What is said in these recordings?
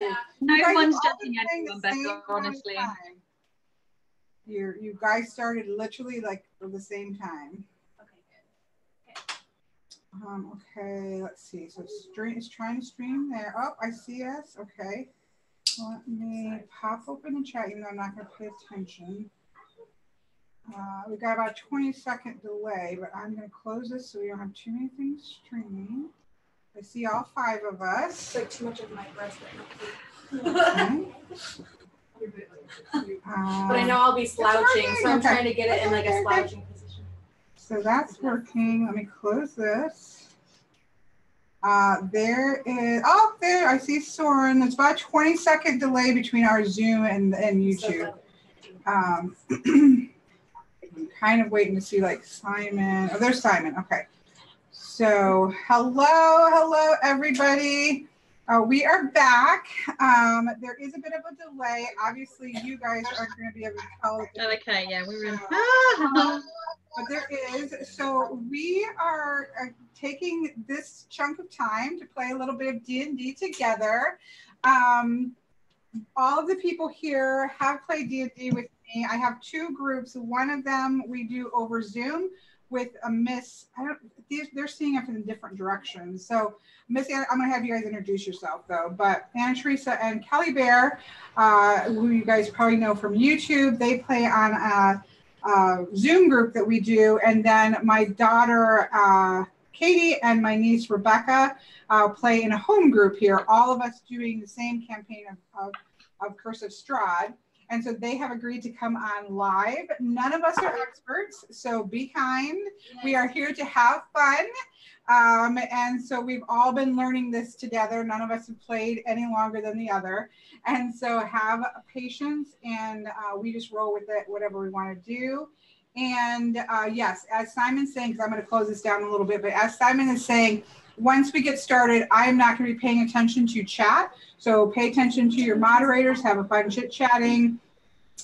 No one's judging anyone, Becca, honestly. You guys started literally like at the same time. Okay, let's see. So stream is trying to stream there. Oh, I see us. Okay. Let me pop open the chat, even though I'm not going to pay attention. We've got about a 20-second delay, but I'm going to close this so we don't have too many things streaming. I see all 5 of us. It's like too much of my breast right now. Okay. But I know I'll be slouching, so I'm trying to get it in like a slouching position. So that's working. Let me close this. There is, oh, there, I see Soren. There's about a 20-second delay between our Zoom and YouTube. I'm kind of waiting to see like Simon. Oh, there's Simon. Okay. So hello, everybody. We are back. There is a bit of a delay. Obviously, you guys aren't going to be able to tell. Oh, okay, yeah, we were in. But there is. So we are taking this chunk of time to play a little bit of D&D together. All of the people here have played D&D with me. I have 2 groups. One of them we do over Zoom with a Miss. They're seeing it in different directions. So Miss Anna, I'm going to have you guys introduce yourself though. But Anna Teresa and Kelly Bear, who you guys probably know from YouTube, they play on a Zoom group that we do. And then my daughter Katie and my niece Rebecca play in a home group here. All of us doing the same campaign of Curse of Strahd. And so they have agreed to come on live. None of us are experts, so be kind. Yes. We are here to have fun. And so we've all been learning this together. None of us have played any longer than the other. And so have patience, and we just roll with it, whatever we want to do. And yes, as Simon's saying, because I'm going to close this down a little bit, but as Simon is saying, once we get started, I'm not going to be paying attention to chat. So pay attention to your moderators, have a fun chit-chatting,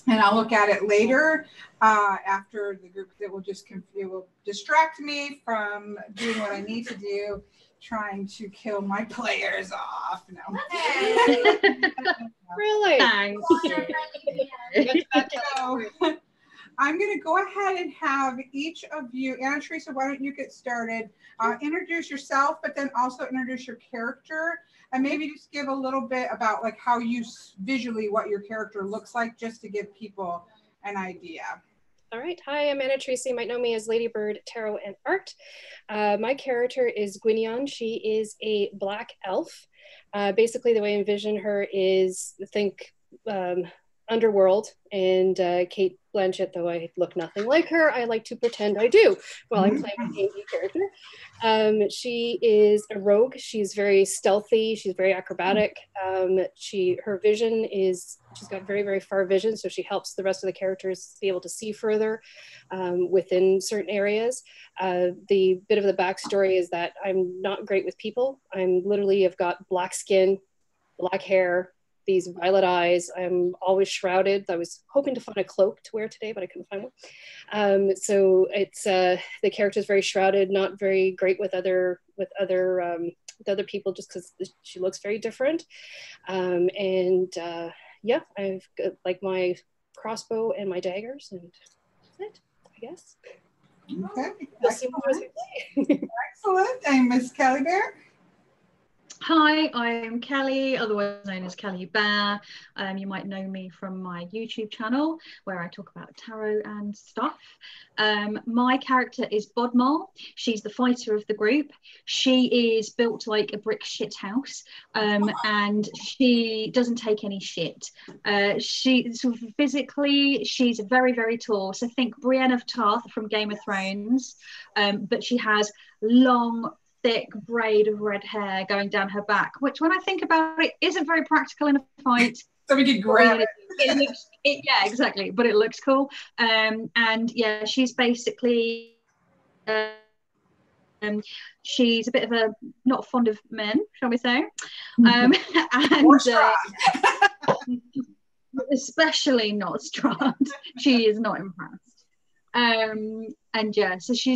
and I'll look at it later after the group. It will distract me from doing what I need to do, trying to kill my players off. No. Really? Thanks. So, I'm going to go ahead and have each of you, Anna Teresa, why don't you get started? Introduce yourself, but then also introduce your character, and maybe just give a little bit about like how you visually what your character looks like, just to give people an idea. All right. Hi, I'm Anna Teresa. You might know me as Ladybird Tarot and Art. My character is Gwinion. She is a black elf. Basically, the way I envision her is think Underworld, and Kate Blanchett, though I look nothing like her, I like to pretend I do while I'm playing a D&D character. She is a rogue. She's very stealthy. She's very acrobatic. Her vision is, she's got very, very far vision, so she helps the rest of the characters be able to see further within certain areas. The bit of the backstory is that I'm not great with people. I'm literally have got black skin, black hair, these violet eyes. I'm always shrouded. I was hoping to find a cloak to wear today, but I couldn't find one. So it's the character is very shrouded, not very great with other people, just because she looks very different. Yeah, I've got like my crossbow and my daggers, and that's it, I guess. Okay. Excellent. And Miss Kelly Bear. Hi, I'm Kelly, otherwise known as Kelly Bear. You might know me from my YouTube channel where I talk about tarot and stuff. My character is Bodmal. She's the fighter of the group. She is built like a brick shit house, and she doesn't take any shit. She sort of physically, she's very, very tall. So think Brienne of Tarth from Game of Thrones, but she has long, thick braid of red hair going down her back, which when I think about it isn't very practical in a fight. So we could grab it. Yeah, exactly, but it looks cool. And yeah, she's basically she's a bit of a not fond of men, shall we say, and especially not Strahd. She is not impressed. And yeah, so she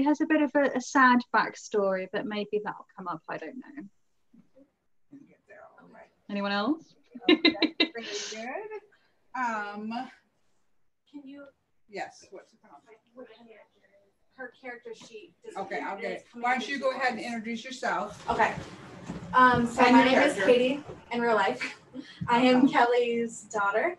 has a bit of a sad backstory, but maybe that'll come up, I don't know. Anyone else? Okay, really good. Can you? Yes. What's it called? Her character sheet. Okay, I'll get it. Why don't you go ahead and introduce yourself? Okay. So my name is Katie in real life. I am Kelly's daughter,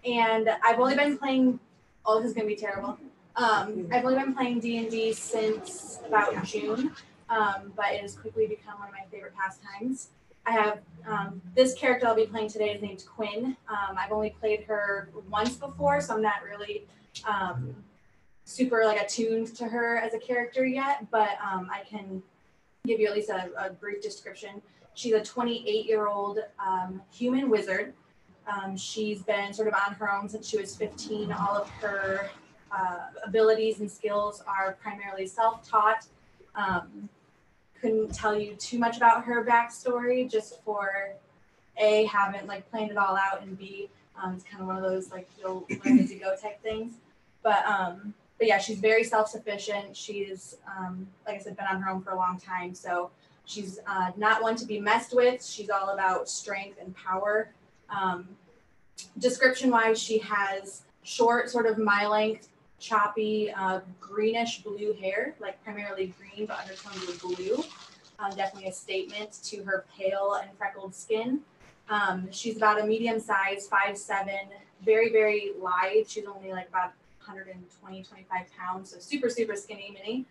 and I've only been playing. Oh, this is gonna be terrible. I've only been playing D&D since about June, but it has quickly become one of my favorite pastimes. I have this character I'll be playing today is named Quinn. I've only played her once before, so I'm not really super like attuned to her as a character yet, but I can give you at least a brief description. She's a 28-year-old human wizard. She's been sort of on her own since she was 15. All of her abilities and skills are primarily self-taught. Couldn't tell you too much about her backstory, just for A, haven't like planned it all out, and B, it's kind of one of those like you'll learn as you go type things. But yeah, she's very self-sufficient. She's like I said, been on her own for a long time, so she's not one to be messed with. She's all about strength and power. Description-wise, she has short, sort of my-length, choppy, greenish blue hair, like primarily green, but undertones with blue. Definitely a statement to her pale and freckled skin. She's about a medium size, 5'7", very, very lithe. She's only like about 120, 25 pounds, so super, super skinny mini.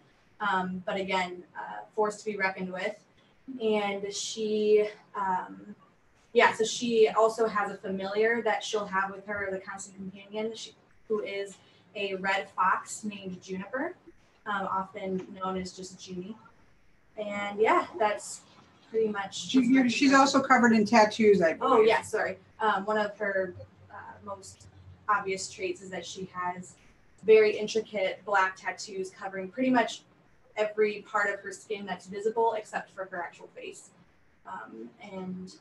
But again, force to be reckoned with. And she, so she also has a familiar that she'll have with her, the constant companion, who is a red fox named Juniper, often known as just Junie. And yeah, that's pretty much. She's also covered in tattoos, I believe. Oh yeah, sorry. One of her most obvious traits is that she has very intricate black tattoos covering pretty much every part of her skin that's visible except for her actual face. And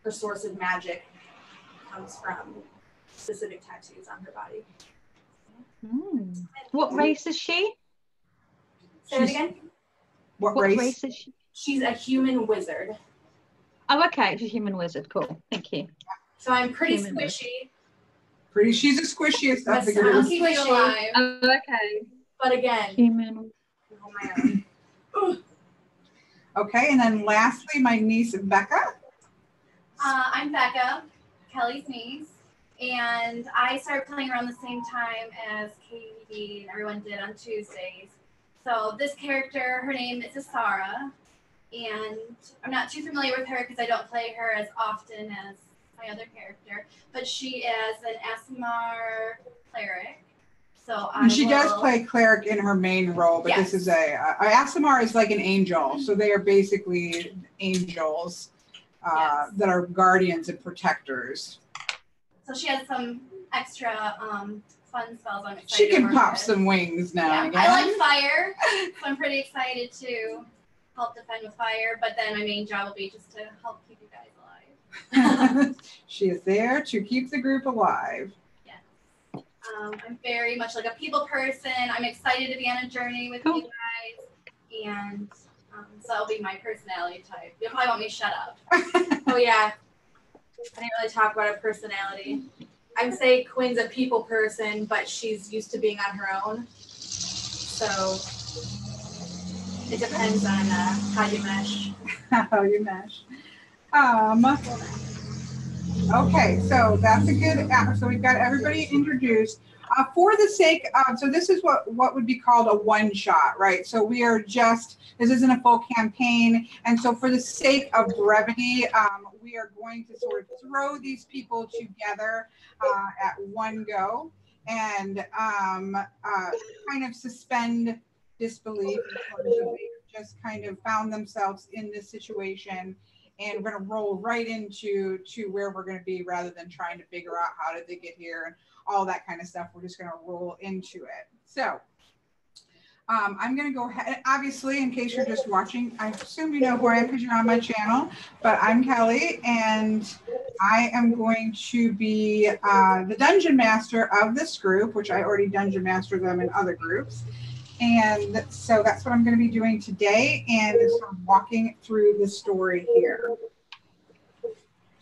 her source of magic comes from specific tattoos on her body. What race is she? Say that again? What What race? race is she? She's a human wizard. Oh, okay. She's a human wizard. Cool. Thank you. So I'm pretty Human squishy. She's a squishy. I Yes, figured it was. I'm squishy. Oh, okay. But again, Human. on my own. Okay, and then lastly, my niece Becca. I'm Becca, Kelly's niece, and I started playing around the same time as Katie and everyone did on Tuesdays. So this character, her name is Asara, and I'm not too familiar with her because I don't play her as often as my other character, but she is an Aasimar cleric. So She does play cleric in her main role, but Yes. this is Aasimar is like an angel, so they are basically angels that are guardians and protectors. So she has some extra fun spells. I'm excited She to can work pop with. some wings now and again. I like fire, so I'm pretty excited to help defend with fire. But then my main job will be just to help keep you guys alive. She is there to keep the group alive. I'm very much like a people person. I'm excited to be on a journey with you guys, and so that'll be my personality type. You'll probably want me to shut up. Oh yeah, I didn't really talk about her personality. I'd say Quinn's a people person, but she's used to being on her own. So it depends on how you mesh. How you mesh. Okay, so that's a good. So we've got everybody introduced. For the sake of, so this is what would be called a one shot, right? So we are just, this isn't a full campaign. And so for the sake of brevity, we are going to sort of throw these people together at one go and kind of suspend disbelief in terms of they just kind of found themselves in this situation. And we're going to roll right into where we're going to be rather than trying to figure out how did they get here and all that kind of stuff. We're just going to roll into it. So I'm going to go ahead. Obviously, in case you're just watching, I assume you know who I am because you're on my channel. But I'm Kelly, and I am going to be the dungeon master of this group, which I already dungeon mastered them in other groups. And so that's what I'm going to be doing today, and sort of walking through the story here.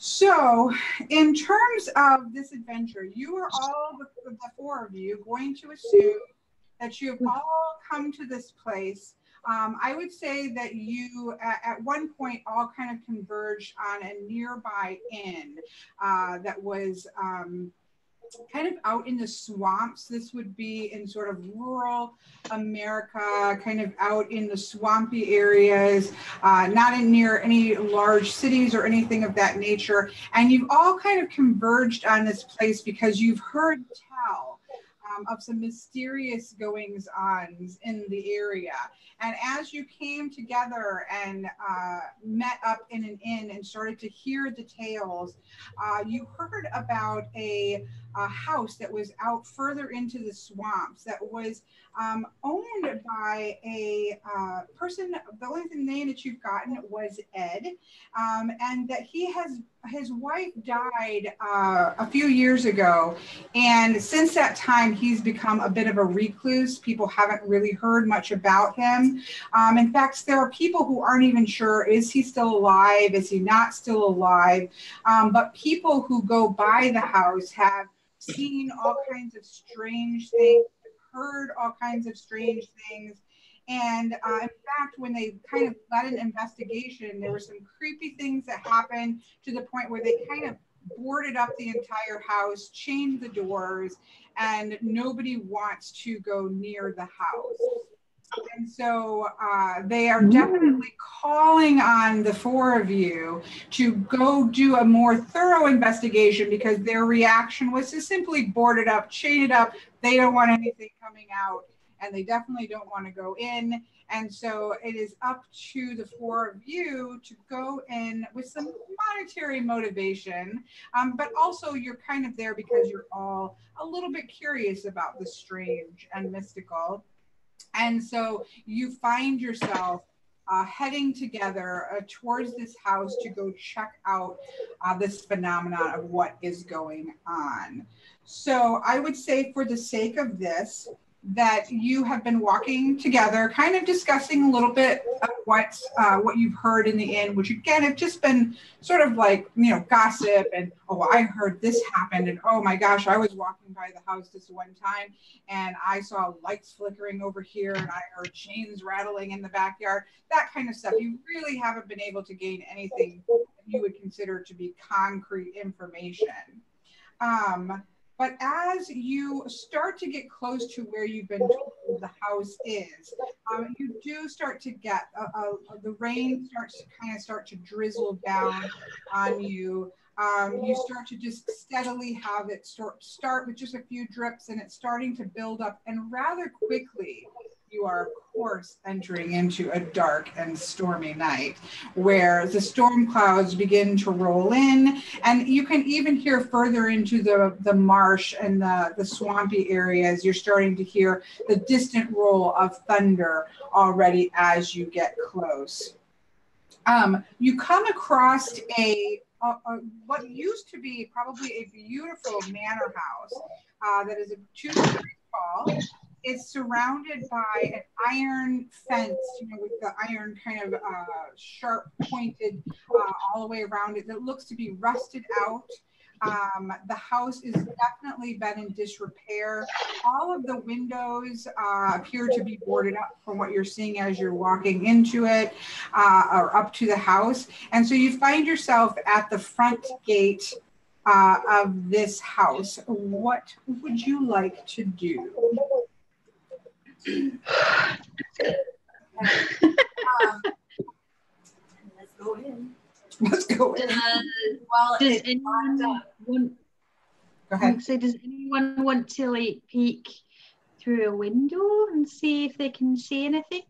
So in terms of this adventure, you are all, the four of you, going to assume that you have all come to this place. I would say that you at one point all kind of converged on a nearby inn that was kind of out in the swamps. This would be in sort of rural America, kind of out in the swampy areas, not in near any large cities or anything of that nature. And you've all kind of converged on this place because you've heard tell of some mysterious goings on in the area. And as you came together and met up in an inn and started to hear the tales, you heard about a house that was out further into the swamps that was owned by a person. The only name that you've gotten was Ed, and that his wife died a few years ago, and since that time he's become a bit of a recluse. People haven't really heard much about him. In fact, there are people who aren't even sure, is he still alive, is he not still alive? But people who go by the house have seen all kinds of strange things, heard all kinds of strange things. And in fact, when they kind of led an investigation, there were some creepy things that happened to the point where they kind of boarded up the entire house, changed the doors, and nobody wants to go near the house. And so they are definitely calling on the four of you to go do a more thorough investigation, because their reaction was to simply board it up, chain it up. They don't want anything coming out, and they definitely don't want to go in. And so it is up to the four of you to go in with some monetary motivation, but also you're kind of there because you're all a little bit curious about the strange and mystical. And so you find yourself heading together towards this house to go check out this phenomenon of what is going on. So I would say, for the sake of this, that you have been walking together, kind of discussing a little bit of what you've heard in the inn, which again have just been sort of like, you know, gossip and, oh, I heard this happened, and oh my gosh, I was walking by the house this one time and I saw lights flickering over here and I heard chains rattling in the backyard, that kind of stuff. You really haven't been able to gain anything you would consider to be concrete information. But as you start to get close to where you've been told the house is, you do start to get, the rain starts to drizzle down on you. You start to just steadily have it start with just a few drips, and it's starting to build up. And rather quickly, you are, of course, entering into a dark and stormy night where the storm clouds begin to roll in, and you can even hear further into the marsh and the swampy areas. You're starting to hear the distant roll of thunder already as you get close. You come across what used to be probably a beautiful manor house that is 2 stories tall. It's surrounded by an iron fence, you know, with the iron kind of sharp pointed all the way around it that looks to be rusted out. The house is definitely been in disrepair. All of the windows appear to be boarded up from what you're seeing as you're walking into it or up to the house. And so you find yourself at the front gate of this house. What would you like to do? Let's go in. Let's go in. Well, does anyone want? Go ahead. So does anyone want to like peek through a window and see if they can see anything?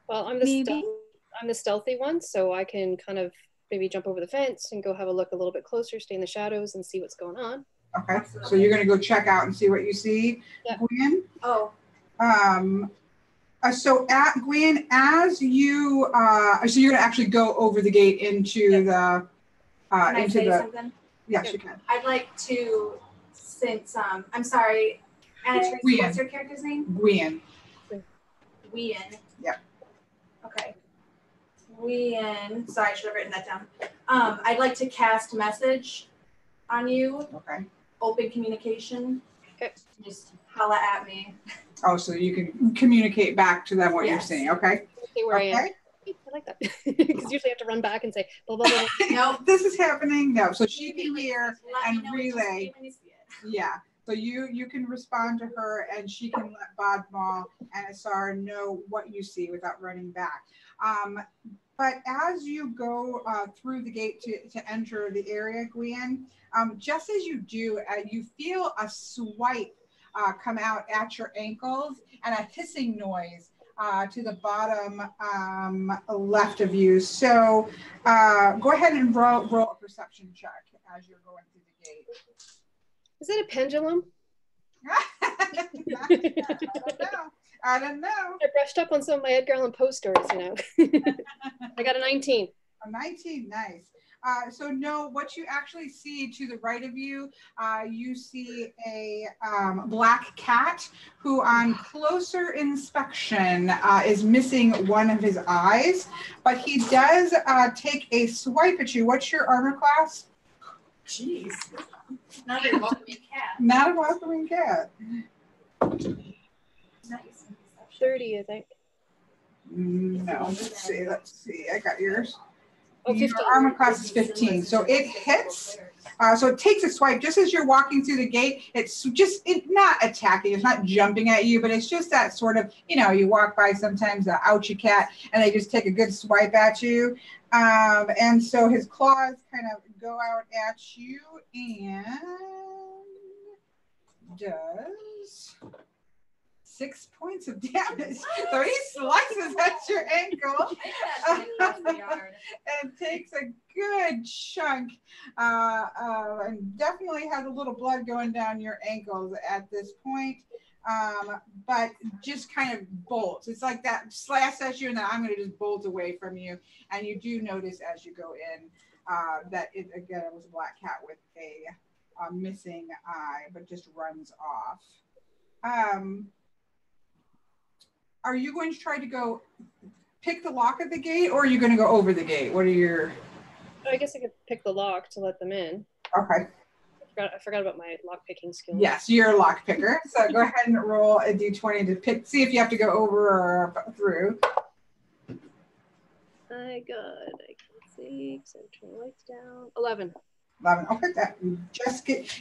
Well, I'm the stealthy one, so I can kind of maybe jump over the fence and go have a look a little bit closer, stay in the shadows and see what's going on. Okay, so you're gonna go check out and see what you see, yeah. Gwen? Oh. So at Gwen, as you so you're gonna actually go over the gate into the can I say something? Yes, yeah. You can. I'd like to, since I'm sorry, Anna Tracy, what's your character's name? Gwen. Gwen. Yeah. Okay. Gwen. Sorry, I should have written that down. I'd like to cast message on you. Okay. Open communication. Okay. Just holla at me. Oh, so you can communicate back to them what you're Yes. saying. Okay. See where I am. Okay. I like that because usually I have to run back and say blah blah blah. No. This is happening. No. So she can hear Let and me know relay. when you see it. Yeah. So you can respond to her, and she can let Bodmal and Asar know what you see without running back. But as you go through the gate to enter the area, Gwen, just as you do, you feel a swipe come out at your ankles and a hissing noise to the bottom left of you. So go ahead and roll a perception check as you're going through the gate. Is it a pendulum? I don't know. I brushed up on some of my Edgar Allan Poe stories, you know. I got a 19. A 19, nice. So no, what you actually see to the right of you, you see a black cat who on closer inspection is missing one of his eyes, but he does take a swipe at you. What's your armor class? Jeez. Not a welcoming cat. Not a welcoming cat. Nice. 30, I think. No, let's see. I got yours. Oh, 15. Your armor class is 15. So it hits. So it takes a swipe just as you're walking through the gate. It's not attacking. It's not jumping at you, but it's just that sort of, you walk by sometimes the ouchie cat and they just take a good swipe at you. And so his claws kind of go out at you and does 6 points of damage. So he slices at your ankle and takes a good chunk and definitely has a little blood going down your ankles at this point. But just kind of bolts. It's like that slash at you and then I'm going to just bolt away from you. And you do notice as you go in that it was a black cat with a missing eye, but just runs off. Are you going to try to go pick the lock of the gate, or are you going to go over the gate? What are your... I guess I could pick the lock to let them in. Okay. I forgot about my lock picking skill. Yes, you're a lock picker. So go ahead and roll a d20 to pick, see if you have to go over or through. I can see, so turn the lights down. 11. 11. Okay, that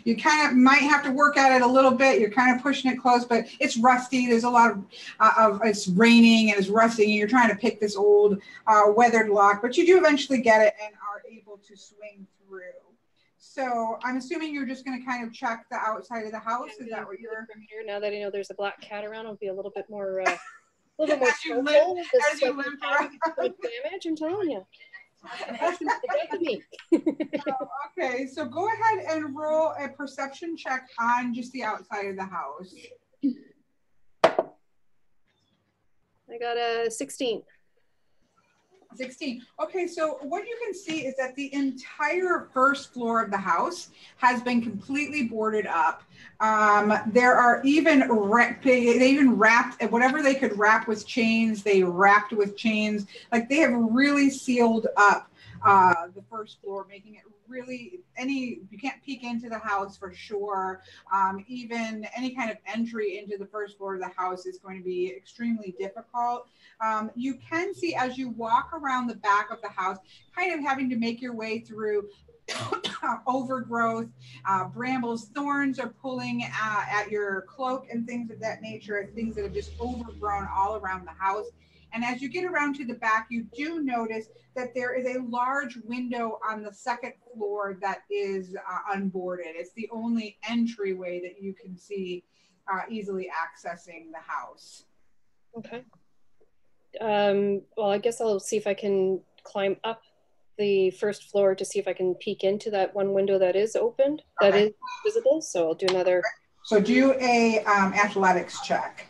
you kind of might have to work at it a little bit. You're kind of pushing it close, but it's rusty. There's a lot of it's raining and it's rusty, and you're trying to pick this old weathered lock, but you do eventually get it and are able to swing through. So I'm assuming you're just going to kind of check the outside of the house. Is that what you're from here? Now that I know there's a black cat around, I'll be a little bit more careful as you live damage. I'm telling you. Okay, so go ahead and roll a perception check on just the outside of the house. I got a 16. 16. Okay, so what you can see is that the entire first floor of the house has been completely boarded up. There are even they even wrapped whatever they could wrap with chains. They wrapped with chains. Like they have really sealed up the first floor, making it really you can't peek into the house for sure. Even any kind of entry into the first floor of the house is going to be extremely difficult. You can see as you walk around the back of the house, kind of having to make your way through overgrowth, brambles, thorns are pulling at your cloak and things of that nature, and things that have just overgrown all around the house. And as you get around to the back, you do notice that there is a large window on the second floor that is unboarded. It's the only entryway that you can see easily accessing the house. Okay. Well, I guess I'll see if I can climb up the first floor to see if I can peek into that one window that is opened, that is visible. So I'll do another. So do a athletics check.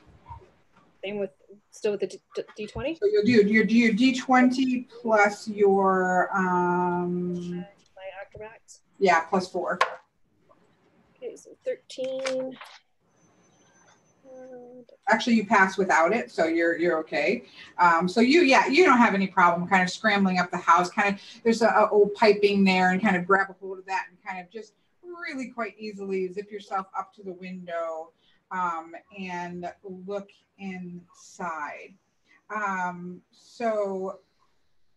Same with, still with the D20? So you'll do your D20 plus your my acrobatics. Yeah, plus 4. Okay, so 13. Actually, you pass without it, so you're okay. So you don't have any problem kind of scrambling up the house. Kind of there's a old piping there, and kind of grab a hold of that and kind of just really quite easily zip yourself up to the window and look inside. So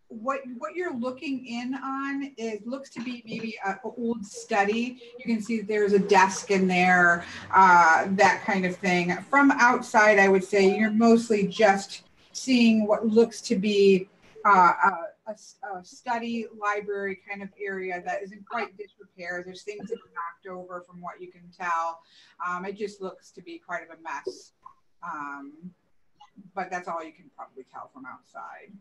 what you're looking in on looks to be maybe an old study. You can see that there's a desk in there, that kind of thing. From outside, I would say you're mostly just seeing what looks to be a study library kind of area that is in quite disrepair. There's things that are knocked over from what you can tell. It just looks to be quite of a mess. But that's all you can probably tell from outside.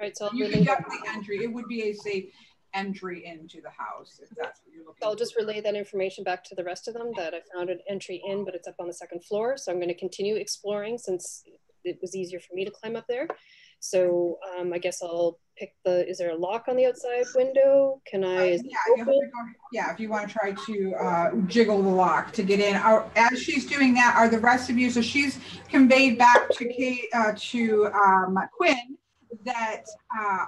Right, so you can definitely entry. It would be a safe entry into the house if that's what you're looking for. I'll just relay that information back to the rest of them that I found an entry in, but it's up on the second floor. So I'm going to continue exploring since it was easier for me to climb up there. So I guess I'll pick is there a lock on the outside window? Can I? If you want to try to jiggle the lock to get in. As she's doing that, are the rest of you, so she's conveyed back to Quinn that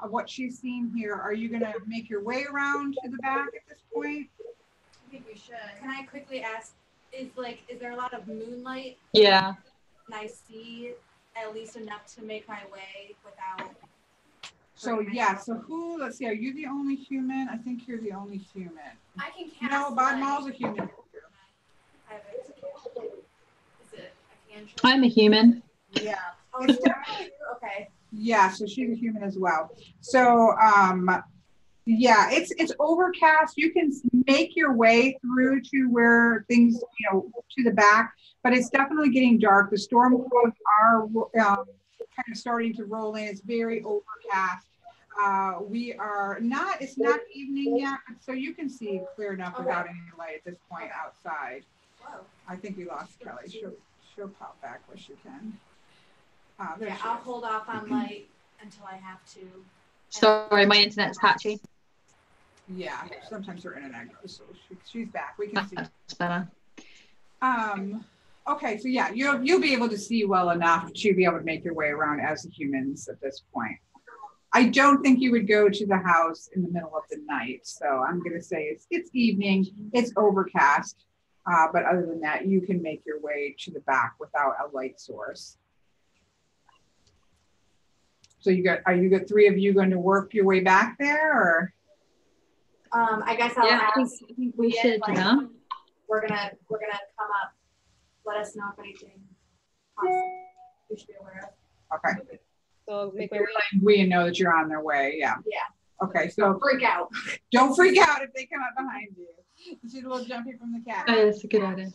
what she's seen here. Are you going to make your way around to the back at this point? I think we should. Can I quickly ask, is there a lot of moonlight? Yeah. Can I see at least enough to make my way without? So yeah, so let's see, are you the only human? I think you're the only human. I can cast. No, Bodmal's a human. I'm a human. Yeah. Oh, it's definitely okay. Yeah, so she's a human as well. So yeah, it's overcast. You can make your way through to where things, to the back, but it's definitely getting dark. The storm clouds are kind of starting to roll in. It's very overcast. It's not evening yet, so you can see clear enough without any light at this point outside. Whoa. I think we lost Kelly. She'll pop back where she can. I'll hold off on light until I have to. Sorry, my internet's patchy. Yeah, sometimes her internet goes, so she's back. We can see. That's better. Okay, so yeah, you'll be able to see well enough to be able to make your way around as the humans at this point. I don't think you would go to the house in the middle of the night, so I'm going to say it's evening, it's overcast, but other than that, you can make your way to the back without a light source. So are you got three of you going to work your way back there, or? I guess I'll ask. I think we should. We're gonna come up. Let us know if anything awesome we should be aware of. Okay. So make my way. We know that you're on their way. Yeah. Yeah. Okay. So freak out. Don't freak out if they come up behind you. She's a little jumpy from the cat. Oh, that's a good idea.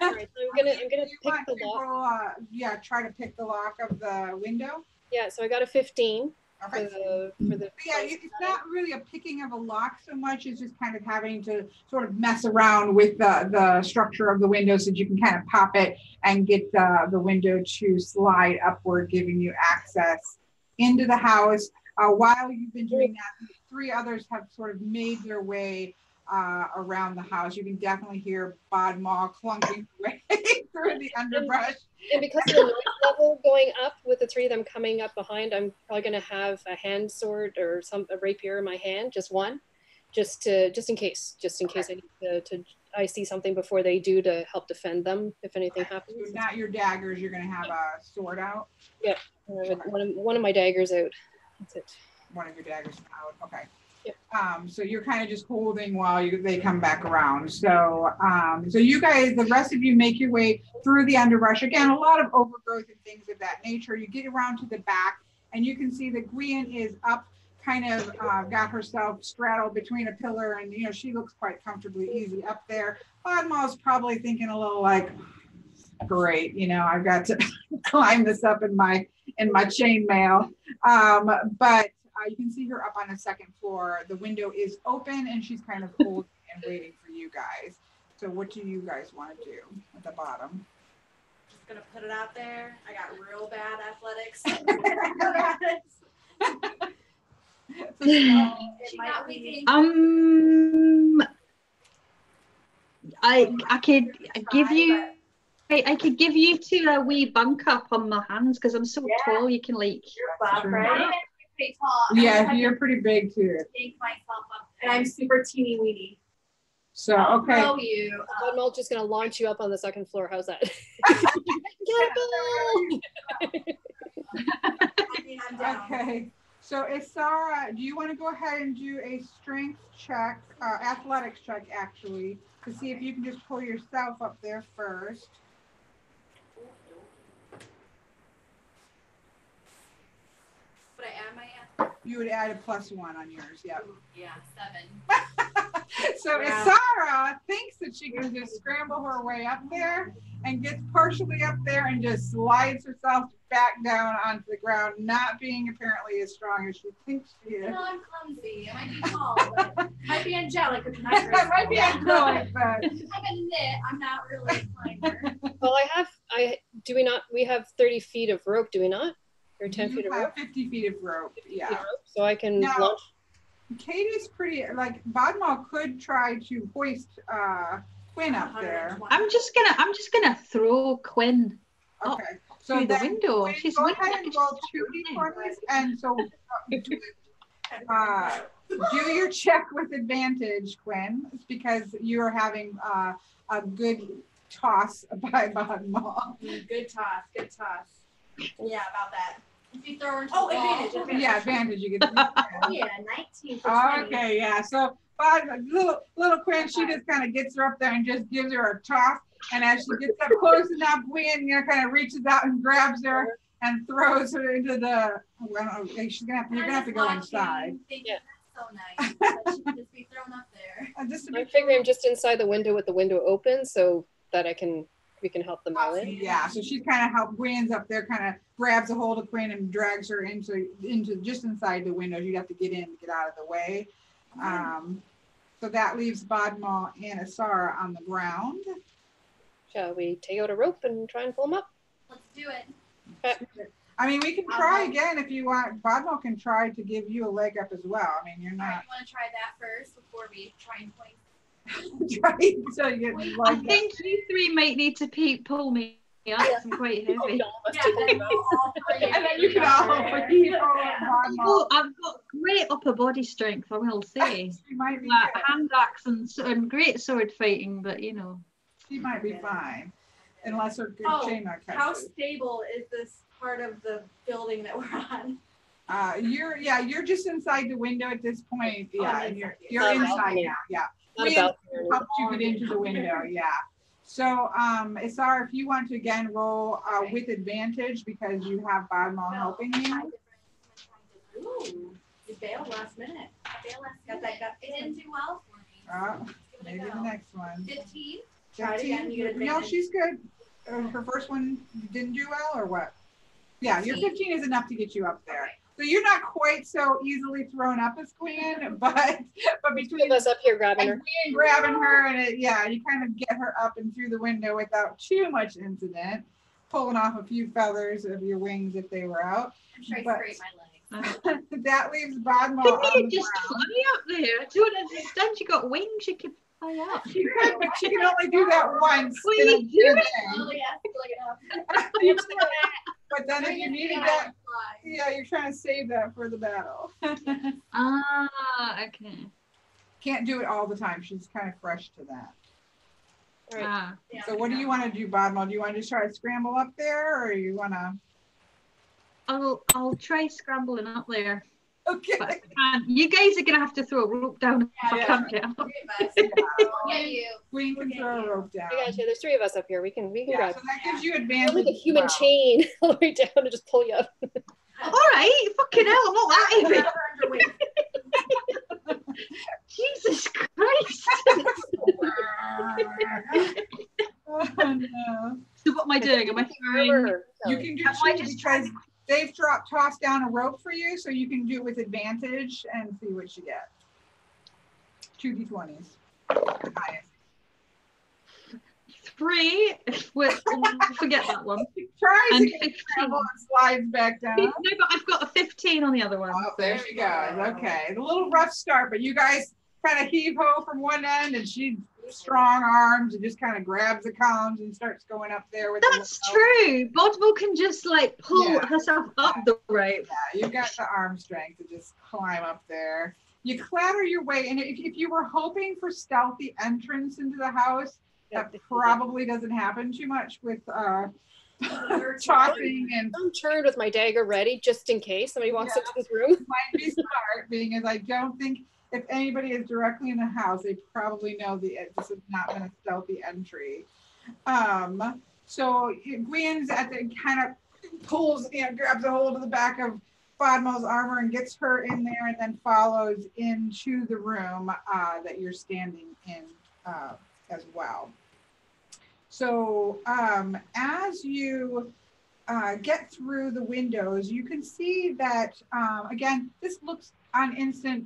All right, so I'm gonna pick the lock. Try to pick the lock of the window. Yeah, so I got a 15 okay. for the yeah, it's not really a picking of a lock so much. It's just kind of having to sort of mess around with the structure of the window so that you can kind of pop it and get the window to slide upward, giving you access into the house. While you've been doing that, three others have sort of made their way around the house. You can definitely hear Bodmal clunking away through the underbrush. And because of the noise level going up with the three of them coming up behind, I'm probably going to have a hand sword or a rapier in my hand, just one, just in case I see something before they do to help defend them if anything happens. So not your daggers. You're going to have a sword out. Yep, one of my daggers out. That's it. One of your daggers out. Okay. Yep. So you're kind of just holding while they come back around. So so you guys, the rest of you, make your way through the underbrush. Again, a lot of overgrowth and things of that nature. You get around to the back, and you can see that Gwian is up, kind of got herself straddled between a pillar, and she looks quite comfortably easy up there. Bodmal's probably thinking a little like, great, I've got to climb this up in my chainmail, but. You can see her up on the second floor. The window is open and she's kind of holding and waiting for you guys. So what do you guys want to do at the bottom? Just going to put it out there. I got real bad athletics. I could give you I could give you two a wee bunk up on my hands because I'm so tall. You can like. Bob, right? I'm pretty tall. Yeah, you're pretty big too. Take myself up And I'm super teeny weeny. So okay. Throw you. I'm just gonna launch you up on the second floor. How's that? I mean, I'm down. Okay. So Isara, do you want to go ahead and do a strength check, athletics check actually, to see if you can just pull yourself up there first? But I am. You would add a +1 on yours, yeah. Yeah, 7. So Isara thinks that she can just scramble her way up there and gets partially up there and just slides herself back down onto the ground, not being apparently as strong as she thinks she is. No, I'm clumsy. I might be tall, but Might be angelic. But That might be angelic, but I'm a knit. I'm not really a climber. Well, we have 30 feet of rope, do we not? Or 10 feet you of have rope? 50 feet of rope, yeah. So I can Now- launch. Katie's pretty, like, Bodmal could try to hoist Quinn up there. I'm just gonna throw Quinn Okay. So through the then window. Quinn, She's go weak, ahead I and could roll just 2d20s, and so do your check with advantage, Quinn. It's because you are having a good toss by Bodmal. Good toss. Good toss. Yeah, about that. If you throw her into Oh, the wall. advantage. Yeah, advantage. You get. Oh, yeah, 19 for 20. Okay, yeah. So little Quinn, she just kind of gets her up there and just gives her a toss. And as she gets up close enough, Quinn, kind of reaches out and grabs her and throws her into the. Well, she's you're gonna have to go inside. Yeah. That's so nice. That she can just be thrown up there. Just to I be figure I'm just inside the window with the window open so that we can help them all in. Yeah, so she's kind of helped Gwen's up there, kind of grabs a hold of Quinn and drags her into just inside the window. You'd have to get in to get out of the way. So that leaves Bodmal and Isara on the ground. Shall we take out a rope and try and pull them up? Let's do it. I mean, we can try again if you want. Bodmal can try to give you a leg up as well. I mean, you're All right, not you want to try that first before we try and point? trying to get I like that. think you three might need to pull me up. I'm quite heavy. Then all three And then you can all I've got great upper body strength, I will say. She might be Like good. hand axe and great sword fighting, but you know. She might be fine. Unless her good Oh, chainmail How catches. stable is this part of the building that we're on? You're just inside the window at this point. Yeah, and you're Not inside balcony. now. Yeah. Not We about helped you get into the window. Yeah. So, Isara, if you want to again roll with advantage because you have Bodmal helping you. Ooh, you bailed last minute. Got that gut It didn't do well for me. Give Maybe it a the go. next one. 15. Try it again, you get No, advantage. she's good. Her first one didn't do well, or what? Yeah, your 15 is enough to get you up there. So you're not quite so easily thrown up as Quinn, but between Two of us up here grabbing her. Quinn grabbing her and you kind of get her up and through the window without too much incident, pulling off a few feathers of your wings if they were out. I'm sure I But- scraped my legs. That leaves Bodmal Couldn't on you the just ground. fly up there? I don't understand. You got wings, you could fly up. She could, but she can only do that once. What in are a you day. Oh, yeah, look it up. But then if you needed that, yeah, you're trying to save that for the battle. Okay. Can't do it all the time. She's kind of fresh to that. All right. Ah. So what do you want to do, Bodmal? Do you want to just try to scramble up there, or you want to? I'll try scrambling up there. Okay. But if I can't, you guys are gonna have to throw a rope down if I Yeah. can't get up. I'll get you. Queen can throw a rope down. I got you. There's three of us up here. We can Yeah, grab. so that gives you We'll advantage. make a as human well. chain all the way down and just pull you up. All right, fucking hell, I'm not that heavy. Jesus Christ. Oh, no. So what am I doing? Am I throwing? You can do Am I two just because they've tossed down a rope for you, so you can do it with advantage and see what you get. 2d20s. Highest. 3 with forget that one. Tries And to get 15. scramble and slides back down. No, but I've got a 15 on the other one. Oh, there she goes. Okay, a little rough start, but you guys kind of heave ho from one end, and she strong arms and just kind of grabs the columns and starts going up there with That's true. Vaudeville can just like pull herself up the rope. Yeah, you've got the arm strength to just climb up there. You clatter your way, and if you were hoping for stealthy entrance into the house, that probably doesn't happen too much with chopping and. I'm turned with my dagger ready just in case somebody walks into this room. Might be smart, being as I don't think if anybody is directly in the house, they probably know this has not been a stealthy entry. So Gwen's at the kind of pulls, grabs a hold of the back of Bodmo's armor and gets her in there, and then follows into the room that you're standing in as well. So as you get through the windows, you can see that, again, this looks on instant,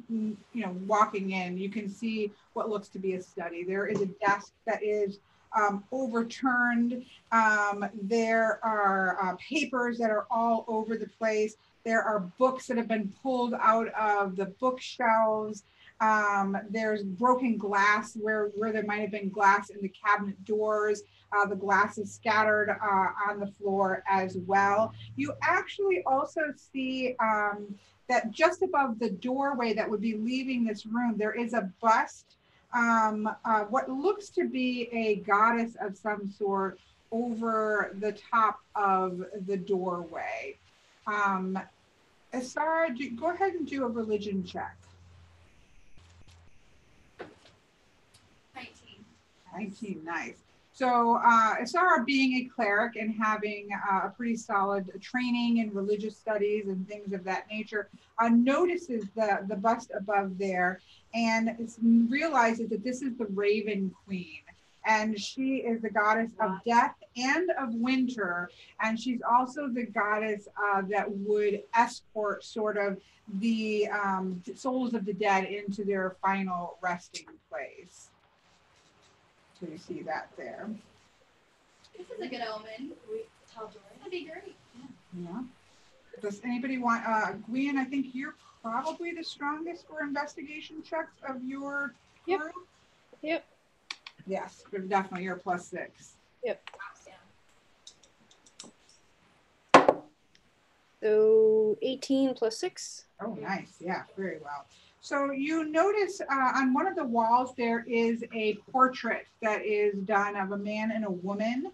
walking in, you can see what looks to be a study. There is a desk that is overturned. There are papers that are all over the place. There are books that have been pulled out of the bookshelves. There's broken glass where there might have been glass in the cabinet doors. The glass is scattered on the floor as well. You actually also see that just above the doorway that would be leaving this room, there is a bust, what looks to be a goddess of some sort over the top of the doorway. Asara, go ahead and do a religion check. 19, nice. So Asara, being a cleric and having a pretty solid training in religious studies and things of that nature, notices the bust above there and realizes that this is the Raven Queen. And she is the goddess of death and of winter. And she's also the goddess that would escort sort of the souls of the dead into their final resting place. So you see that there. This is a good omen. That'd be great. Yeah. Does anybody want, Gwen, I think you're probably the strongest for investigation checks of your group? Yep. Yes, definitely. You're +6. Yep. So 18 + 6. Oh, nice. Yeah, very well. So you notice on one of the walls, there is a portrait that is done of a man and a woman.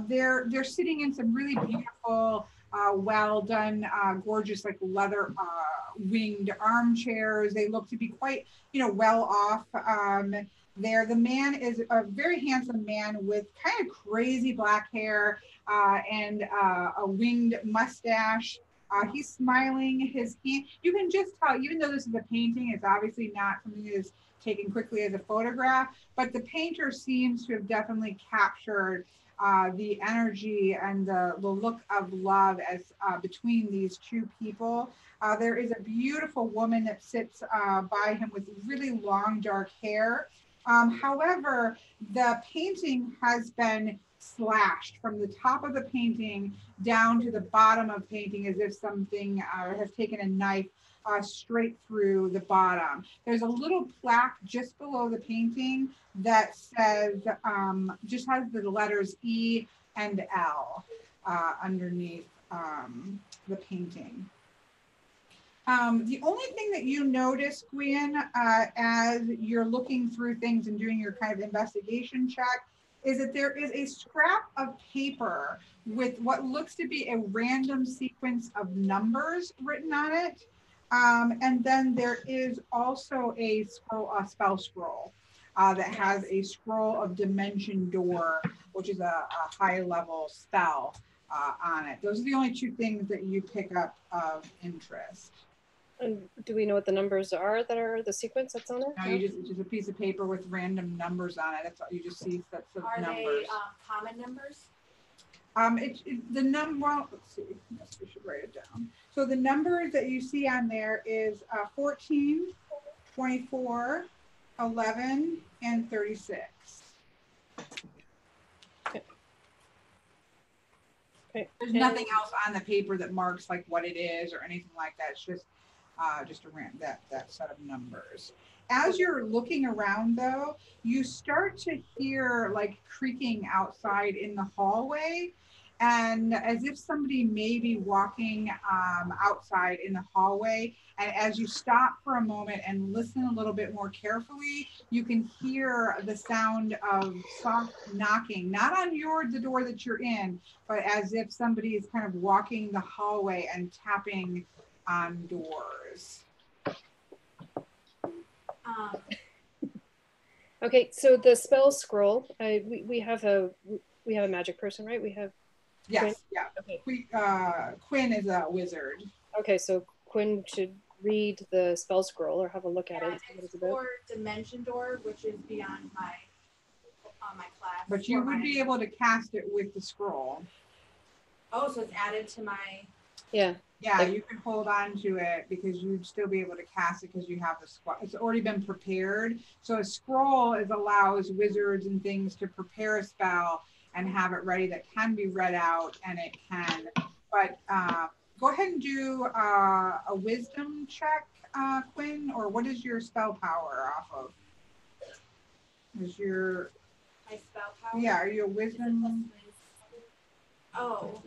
They're sitting in some really beautiful, well done, gorgeous, like leather winged armchairs. They look to be quite, well off. There, the man is a very handsome man with kind of crazy black hair and a winged mustache. He's smiling. His hand, you can just tell, even though this is a painting, it's obviously not something that is taken quickly as a photograph, but the painter seems to have definitely captured the energy and the look of love as between these two people. There is a beautiful woman that sits by him with really long dark hair. However, the painting has been slashed from the top of the painting down to the bottom of painting as if something has taken a knife straight through the bottom. There's a little plaque just below the painting that says, just has the letters E and L underneath the painting. The only thing that you notice, Gwen, as you're looking through things and doing your kind of investigation check, is that there is a scrap of paper with what looks to be a random sequence of numbers written on it. And then there is also a spell scroll that has a scroll of Dimension Door, which is a high level spell on it. Those are the only two things that you pick up of interest. And do we know what the numbers are that are the sequence that's on it? No, it's just a piece of paper with random numbers on it. That's all you just see sets of numbers. Are they common numbers? The number, well, let's see, yes, we should write it down. So the numbers that you see on there is 14, 24, 11, and 36. Okay. Okay. There's nothing else on the paper that marks like what it is or anything like that. It's just a that set of numbers. As you're looking around though, you start to hear like creaking outside in the hallway, and as if somebody may be walking outside in the hallway. And as you stop for a moment and listen a little bit more carefully, you can hear the sound of soft knocking, not on the door that you're in, but as if somebody is kind of walking the hallway and tapping on doors. Okay, so the spell scroll. We have a magic person, right? We have. Yes. Quinn? Yeah. Okay. Quinn is a wizard. Okay, so Quinn should read the spell scroll or have a look at it. It's for Dimension Door, which is beyond my class. But you would be able to cast it with the scroll. Oh, so it's added to my. Yeah. Yeah, you can hold on to it because you'd still be able to cast it because you have the scroll. It's already been prepared. So a scroll allows wizards and things to prepare a spell and have it ready that can be read out, and it can. But go ahead and do a wisdom check, Quinn, or what is your spell power off of? Is your my spell power? Yeah, are you a wisdom? Oh.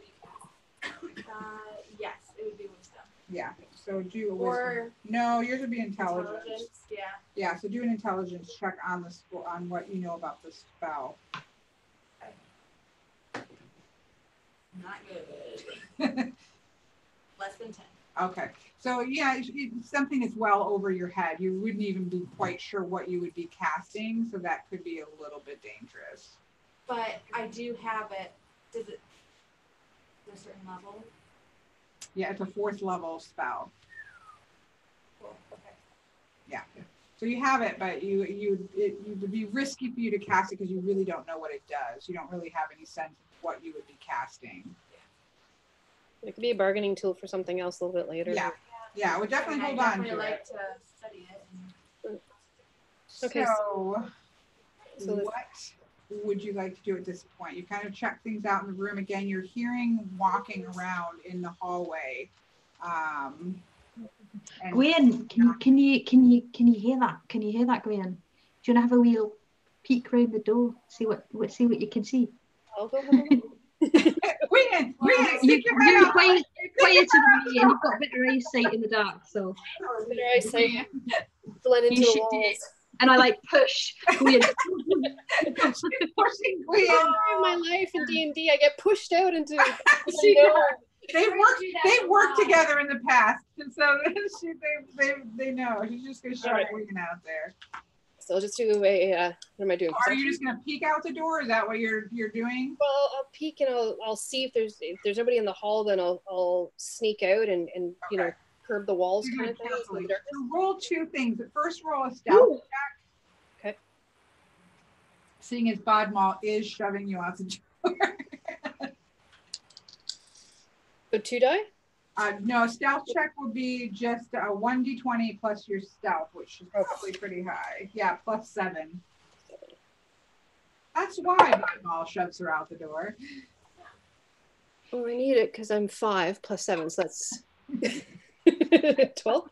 Yes, it would be wisdom. Yeah, so do a wisdom. Or no, yours would be intelligence. Yeah. Yeah, so do an intelligence check on on what you know about the spell. Not good. Less than 10. Okay, so yeah, it's something that's well over your head. You wouldn't even be quite sure what you would be casting, so that could be a little bit dangerous. But I do have it. Does it? A certain level? Yeah, it's a 4th level spell. Cool. Okay. Yeah. So you have it, but it would be risky for you to cast it because you really don't know what it does. You don't really have any sense of what you would be casting. It could be a bargaining tool for something else a little bit later. Yeah. Yeah, I would definitely hold on to like it. to study it. Okay. So So what would you like to do at this point? You kind of check things out in the room again. You're hearing walking around in the hallway. Gwen, can you hear that? Can you hear that, Gwen? Do you want to have a wee peek round the door? See what you can see. I'll go have a look. Gwen, you're quieter than me, and you've got better eyesight in the dark. So better eyesight. Blend into the walls. And I like push Gwen. pushing Gwen. In my life in D&D, I get pushed out into. They've worked together in the past, and so they know. She's just gonna show Gwen out there. So I'll just do a. What am I doing? Are you just gonna peek out the door? Is that what you're doing? Well, I'll peek and I'll see if there's nobody in the hall. Then I'll sneak out and you know, curb the walls kind of thing. So roll 2 things. First, roll a stealth check. Okay. Seeing as Bodmal is shoving you out the door. So 2 die? No, stealth check will be just a 1d20 plus your stealth, which is probably pretty high. Yeah, plus 7. That's why Bodmal shoves her out the door. Oh, I need it because I'm 5 plus 7, so that's 12.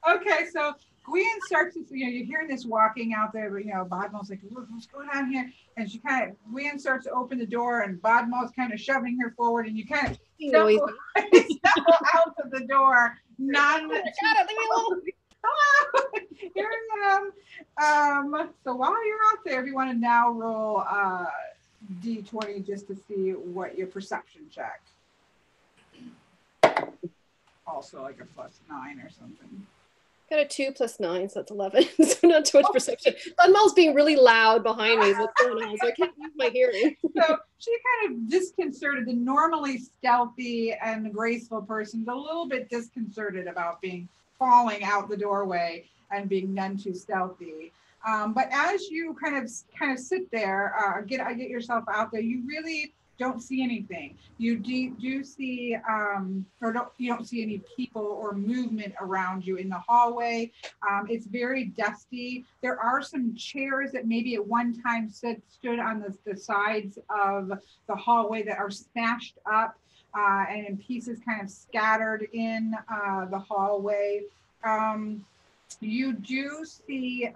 Okay, so Gwen starts to, you're hearing this walking out there, but Bodmal's like, what's going on here? And Gwen starts to open the door, and Bodmal's kind of shoving her forward, and you kind of stumble out of the door. Leave me alone. Hello, here I am. So while you're out there, if you want to now roll D20 just to see what your perception check. Also like a +9 or something. Got a 2 plus 9, so that's 11. So not too much perception. Dunmal's being really loud behind me. What's going on? So I can't use my hearing. So she kind of disconcerted. The normally stealthy and graceful person's a little bit disconcerted about falling out the doorway and being none too stealthy. But as you kind of sit there, get yourself out there, you really don't see anything. You do see, you don't see any people or movement around you in the hallway. It's very dusty. There are some chairs that maybe at one time stood on the sides of the hallway that are smashed up and in pieces kind of scattered in the hallway. You do see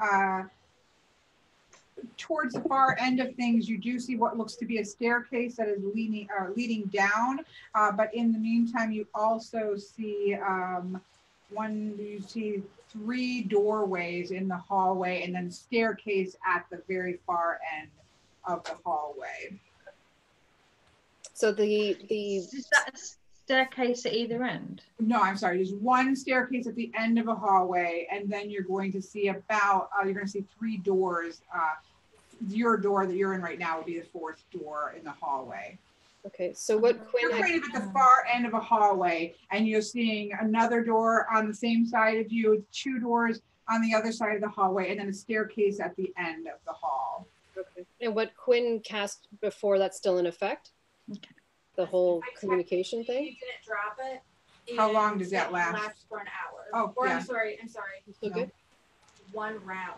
towards the far end of things, you do see what looks to be a staircase that is leading down. But in the meantime, you also see you see 3 doorways in the hallway and then staircase at the very far end of the hallway. So Is that a staircase at either end? No, I'm sorry. There's 1 staircase at the end of a hallway, and then you're going to see you're going to see 3 doors. Your door that you're in right now would be the 4th door in the hallway. Okay, so what You're Quinn kind of at the far end of a hallway, and you're seeing another door on the same side of you, 2 doors on the other side of the hallway, and then a staircase at the end of the hall. Okay. And what Quinn cast before, that's still in effect? Okay. The whole communication You thing? didn't drop it. How long does that it last? lasts for an hour. Oh, or yeah. I'm sorry. Still good? 1 round.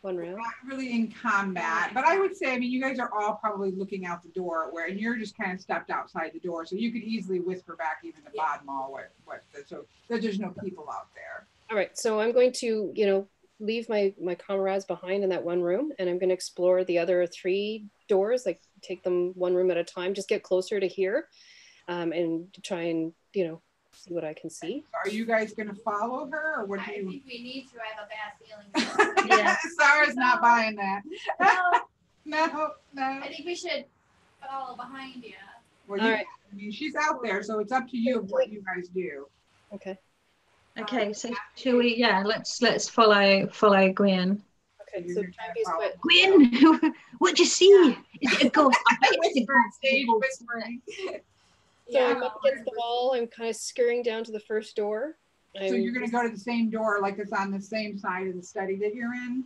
1 round? Not really in combat, but I would say, I mean, you guys are all probably looking out the door and you're just kind of stepped outside the door, so you could easily whisper back even to Bodmal so there's no people out there. All right, so I'm going to, you know, leave my comrades behind in that 1 room, and I'm going to explore the other 3 doors, like take them 1 room at a time, just get closer to here, and try and, you know, see what I can see. So are you guys going to follow her, or what do I you? think we need to. I have a bad feeling. Yeah. Sarah's not buying that. No, No. I think we should follow behind you. Well, All right. I mean, she's out there, so it's up to you what you guys do. Okay. Okay, so shall we? Yeah, let's follow Gwen. Okay, you're so gonna time is follow. what? Gwen, what'd you see? Is it a ghost? I bet it's a Whisper, ghost. stage whispering. So I'm up against the wall. I'm kind of scurrying down to the first door. So you're going to go to the same door, like it's on the same side of the study that you're in?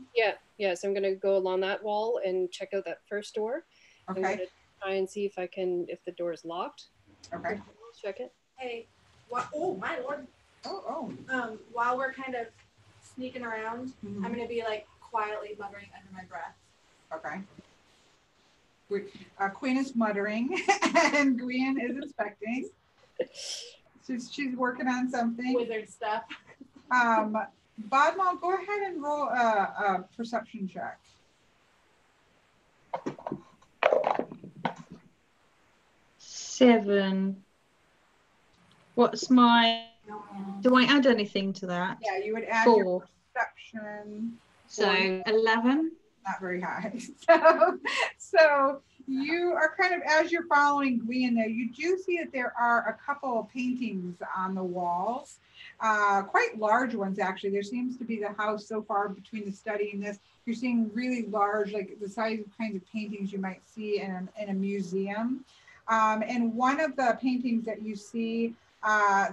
Yeah, so I'm going to go along that wall and check out that first door. I'm going Okay. to try and see if the door is locked. Okay. Check it. Hey, oh my lord. Oh. While we're kind of sneaking around, Mhm. I'm gonna be like quietly muttering under my breath. Okay. Queen is muttering and Gwen is inspecting. She's working on something. Wizard stuff. Bodmal, go ahead and roll a perception check. Seven. What's my? Do I add anything to that? Yeah, you would add 4. your perception. So 11. Not very high. So you are kind of, as you're following Gwen there, you do see that there are a couple of paintings on the walls, quite large ones actually. There seems to be the house so far between the study and this. You're seeing really large, like the size of kinds of paintings you might see in a museum. And one of the paintings that you see,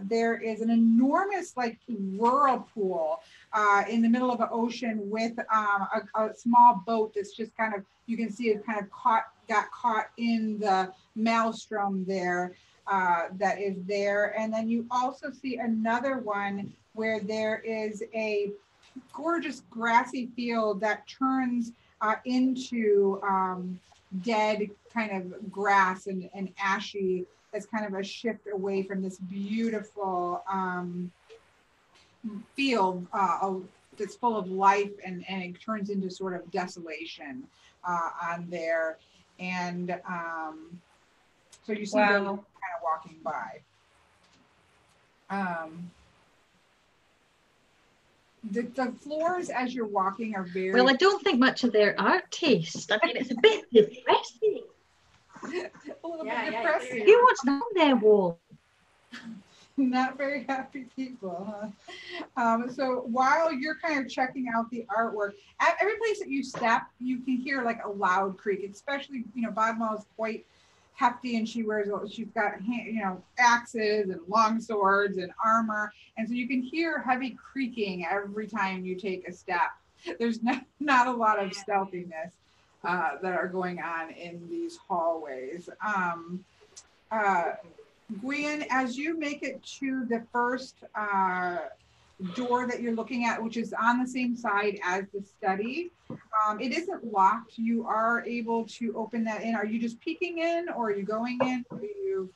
there is an enormous like whirlpool in the middle of an ocean with a small boat that's just kind of, you can see it kind of got caught in the maelstrom there that is there. And then you also see another one where there is a gorgeous grassy field that turns into dead kind of grass and ashy, as kind of a shift away from this beautiful field that's full of life, and it turns into sort of desolation on there. And so you see them kind of walking by. The floors as you're walking are very... Well, I don't think much of their art taste. I mean, it's a bit depressing. a little Yeah, bit yeah, depressing. Who wants that on their wall? Not very happy people, huh? So while you're kind of checking out the artwork, at every place that you step, you can hear like a loud creak, especially, you know, Bodmal is quite hefty and she's got, you know, axes and long swords and armor. And so you can hear heavy creaking every time you take a step. There's not a lot of stealthiness that are going on in these hallways. Gwen, as you make it to the first door that you're looking at, which is on the same side as the study, it isn't locked. You are able to open that in. Are you just peeking in, or are you going in? Or are you...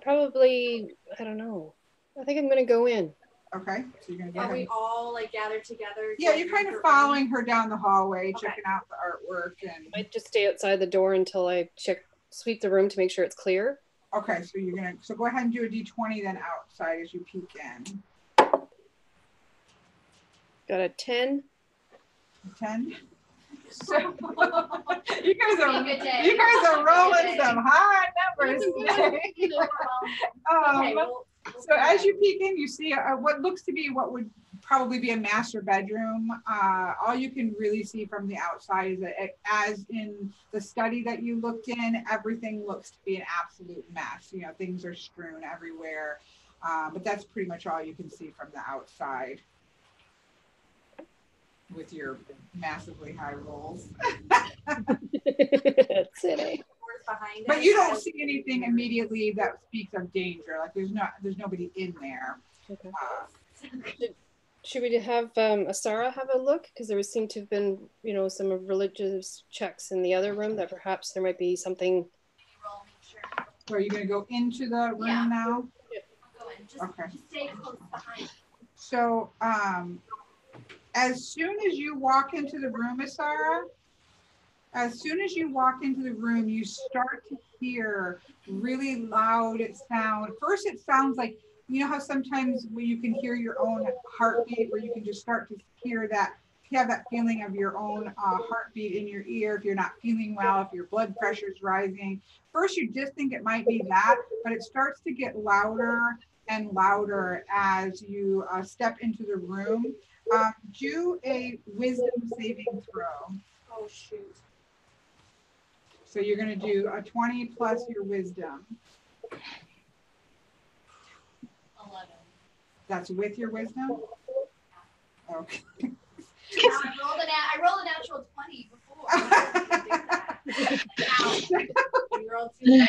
Probably, I don't know. I think I'm going to go in. Okay, so you're gonna go Are ahead. we all like gathered together? Yeah, you're kind of following her down the hallway, Okay. checking out the artwork and. I just stay outside the door until I sweep the room to make sure it's clear. Okay, so you're gonna go ahead and do a d20 then outside as you peek in. Got a 10. 10. So you guys are Be a good day. rolling some high numbers today. Okay, well, So as you peek in, you see what looks to be what would probably be a master bedroom. All you can really see from the outside is that as in the study that you looked in, everything looks to be an absolute mess. You know, things are strewn everywhere, but that's pretty much all you can see from the outside with your massively high rolls. That's it, eh? behind But us. you don't see anything immediately that speaks of danger. Like there's nobody in there. Okay. Should we have Asara have a look? Because there seemed to have been, you know, some religious checks in the other room that perhaps there might be something. Roll, make sure. So are you going to go into the room Yeah. now? I'll go in. Just, Okay. just stay close behind. So as soon as you walk into the room, Asara, as soon as you walk into the room, you start to hear really loud sound. First, it sounds like, you know how sometimes when you can hear your own heartbeat, where you can just start to hear that, you have that feeling of your own heartbeat in your ear if you're not feeling well, if your blood pressure is rising. First, you just think it might be that, but it starts to get louder and louder as you step into the room. Do a wisdom saving throw. Oh shoot. So you're going to do a 20 plus your wisdom. 11. That's with your wisdom? Okay. I rolled a natural 20 before. I You rolled too bad.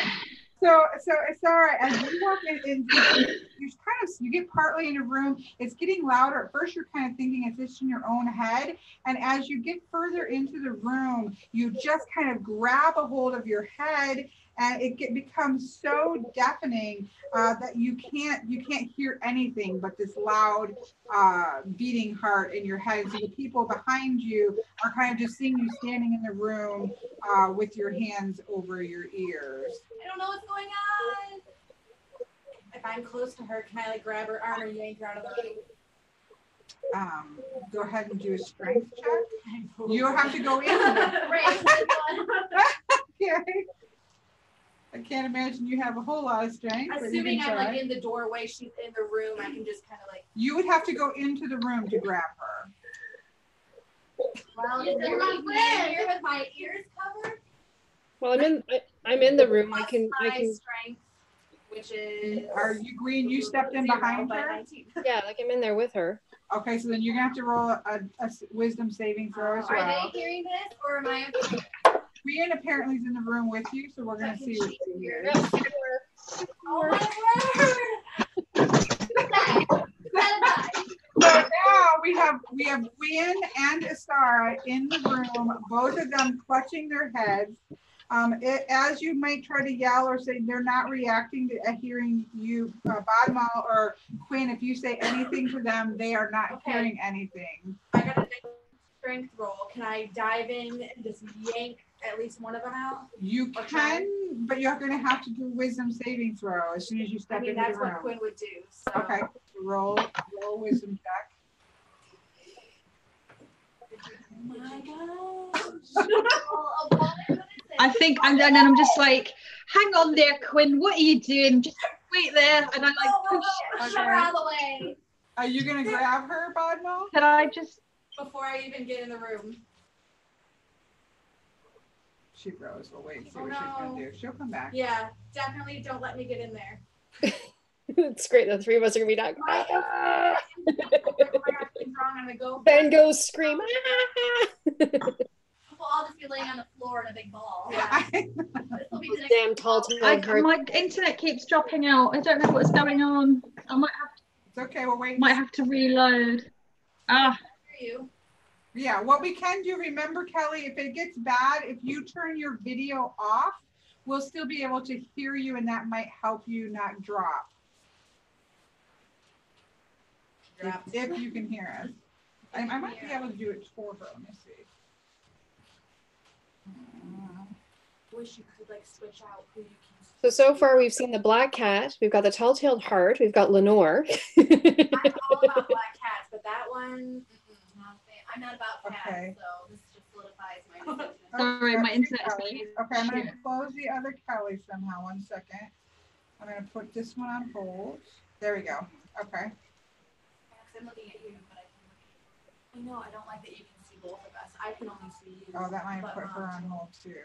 So it's all right. As you walk in, you get partly in a room. It's getting louder. At first, you're kind of thinking it's just in your own head. And as you get further into the room, you just kind of grab a hold of your head, and it becomes so deafening that you can't hear anything but this loud beating heart in your head. So the people behind you are kind of just seeing you standing in the room with your hands over your ears. don't know what's going on. If I'm close to her, can I like grab her arm or yank her out of the room? Go ahead and do a strength check. You have to go in. Right. Okay. I can't imagine you have a whole lot of strength. but you Assuming can I'm try. like in the doorway, she's in the room, I can just kind of like. You would have to go into the room to grab her. Well, Is there leave my me friend? here with my ears covered. Well, I'm in the room. I Plus can my strength, which is. Are you green? You stepped in 0 behind by her. 19. yeah, like I'm in there with her. Okay, so then you're gonna have to roll a wisdom saving throw as Are well. they hearing this, or am I? Brian apparently is in the room with you, so we're gonna see what she hears. Oh my word! So now we have Brian and Asara in the room, both of them clutching their heads. As you might try to yell or say, they're not reacting to hearing you, Badmal or Quinn. If you say anything to them, they are not hearing anything. I got a strength roll. Can I dive in and just yank at least one of them out? You can, but you're going to have to do wisdom saving throw as soon as you step into the room. That's what Quinn would do. So. Okay, so roll wisdom check. Oh my gosh. I think, and then I'm just like, hang on there, Quinn, what are you doing? Just wait there. And I like push. Push her out of the way. Are you going to grab her, Badmal? Can I just? Before I even get in the room. She froze. We'll wait and see Oh, what she's going no. to do. She'll come back. Yeah, definitely don't let me get in there. It's great. The three of us are gonna be like, Oh my gosh, things wrong. I'm gonna go. Ben goes scream. We'll all just be laying on the floor in a big ball. Yeah. This will be the next Damn tall tall. My internet keeps dropping out. I don't know what's going on. I might It's okay. We'll wait. have to reload. Ah, for you. Yeah, what we can do, remember, Kelly, if it gets bad, if you turn your video off, we'll still be able to hear you, and that might help you not drop. if you can hear us. I might be able to do it for her. Let me see. Wish you could like switch out who you So can. so far we've seen the black cat, we've got the tall-tailed heart, we've got Lenore. I'm all about black cats, but that one, I'm not about cats, Okay. so this just solidifies my decision. Sorry, Oh, my internet's Kelly. being Okay, I'm going to shit. close the other Kelly somehow. 1 second. I'm going to put this one on hold. There we go. Okay. I'm looking at you, but I know I don't like that you can see both of us. I can only see you. Oh, that might but put her on hold too.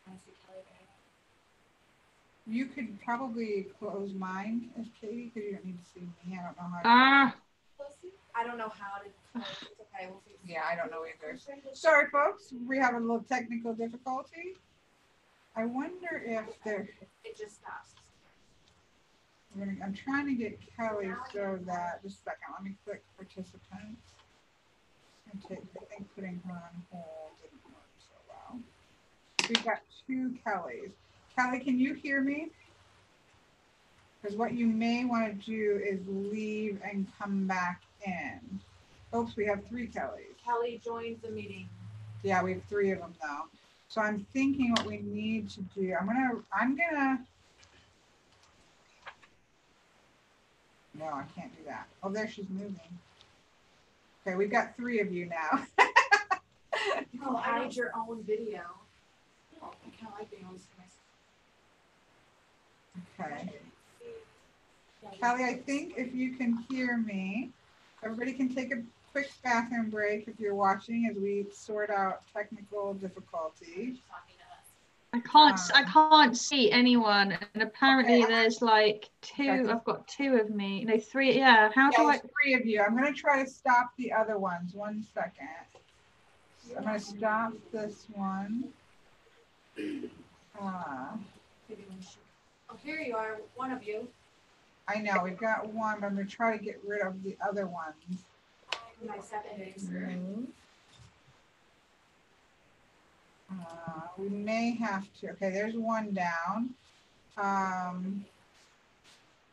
I see Kelly there. You could probably close mine as Katie because you don't need to see me. I don't know how to. Ah, I don't know how to. It's okay. We'll see. Yeah, I don't know either. Sorry, folks. We have a little technical difficulty. I wonder if they're. It just stops. I'm trying to get Kelly so that. Just a second. Let me click participants. And take. I think putting her on hold didn't work so well. We've got 2 Kellys. Kelly, can you hear me? Because what you may want to do is leave and come back in. Oops, we have 3 Kellys. Kelly joins the meeting. Yeah, we have 3 of them though. So I'm thinking what we need to do. I'm gonna. No, I can't do that. Oh, there she's moving. Okay, we've got 3 of you now. You can hide your own video. No, I kind of like being on the screen. Okay. Kelly, I think if you can hear me, everybody can take a quick bathroom break if you're watching as we sort out technical difficulty. I can't see anyone, and apparently Okay. there's like 2. Okay. I've got 2 of me. No, 3. Yeah. How do I? There's 3 of you. I'm going to try to stop the other ones. 1 second. So I'm going to stop this one. Oh, here you are, one of you. I know we've got 1, but I'm going to try to get rid of the other ones. My secondary. We may have to. Okay, there's 1 down.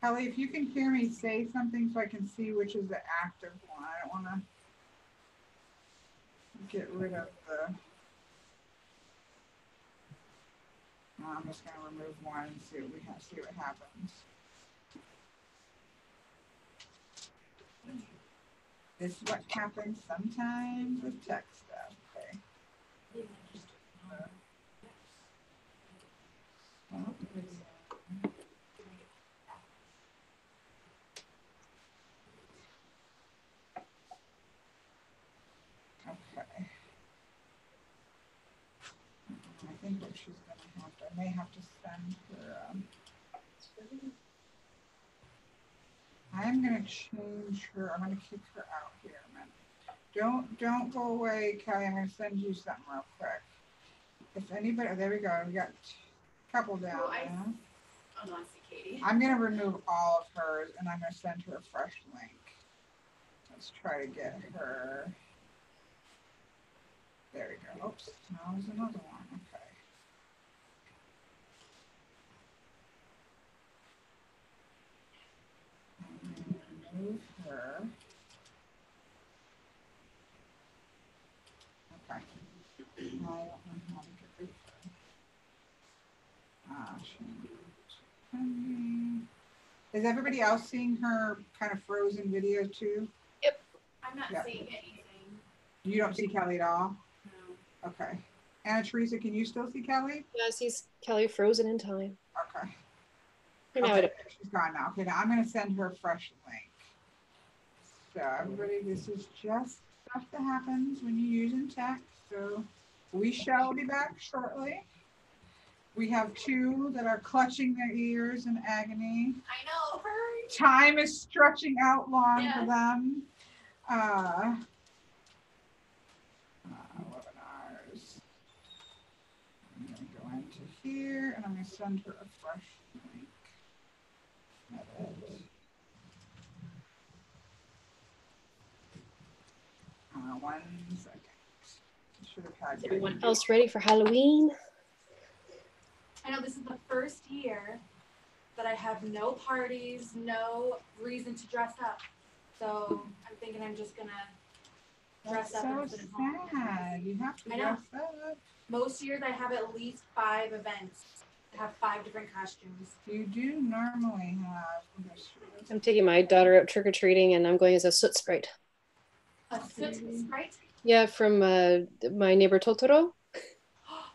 Kelly, if you can hear me, say something so I can see which is the active one. I don't want to get rid of the. I'm just going to remove 1 and see what see what happens. This is what happens sometimes with tech stuff. Okay. Okay. I think what she's going to have to, I may have to send her. I'm going to change her. I'm going to kick her out here a minute. Don't go away, Kelly. I'm going to send you something real quick. If anybody, oh, there we go. We got a couple down now. Oh, no, I see Katie. I'm going to remove all of hers and I'm going to send her a fresh link. Let's try to get her. There we go. Oops. Now there's another one. Okay. Remove her. Okay. I don't know how to get rid of her. Is everybody else seeing her kind of frozen video too? I'm not seeing anything. You don't see Kelly at all? No. Okay. Anna Teresa, can you still see Kelly? Yeah, sees Kelly frozen in time. Okay. For now, Okay, she's gone now. Okay, now I'm going to send her a fresh link. So everybody, this is just stuff that happens when you're using text. So we shall be back shortly. We have 2 that are clutching their ears in agony. I know, hurry. Time is stretching out long Yeah. for them. Webinars. I'm going to go into here and I'm going to send her a fresh link. Edit. 1 second. Should have had is everyone else ready for Halloween? I know this is the first year that I have no parties, no reason to dress up. So I'm thinking I'm just gonna dress That's up so and sit at home. sad. You have to I know. dress up. Most years I have at least 5 events. I have 5 different costumes. You do normally have. I'm taking my daughter out trick-or-treating and I'm going as a Soot Sprite. A soot sprite? Yeah, from my neighbor Totoro.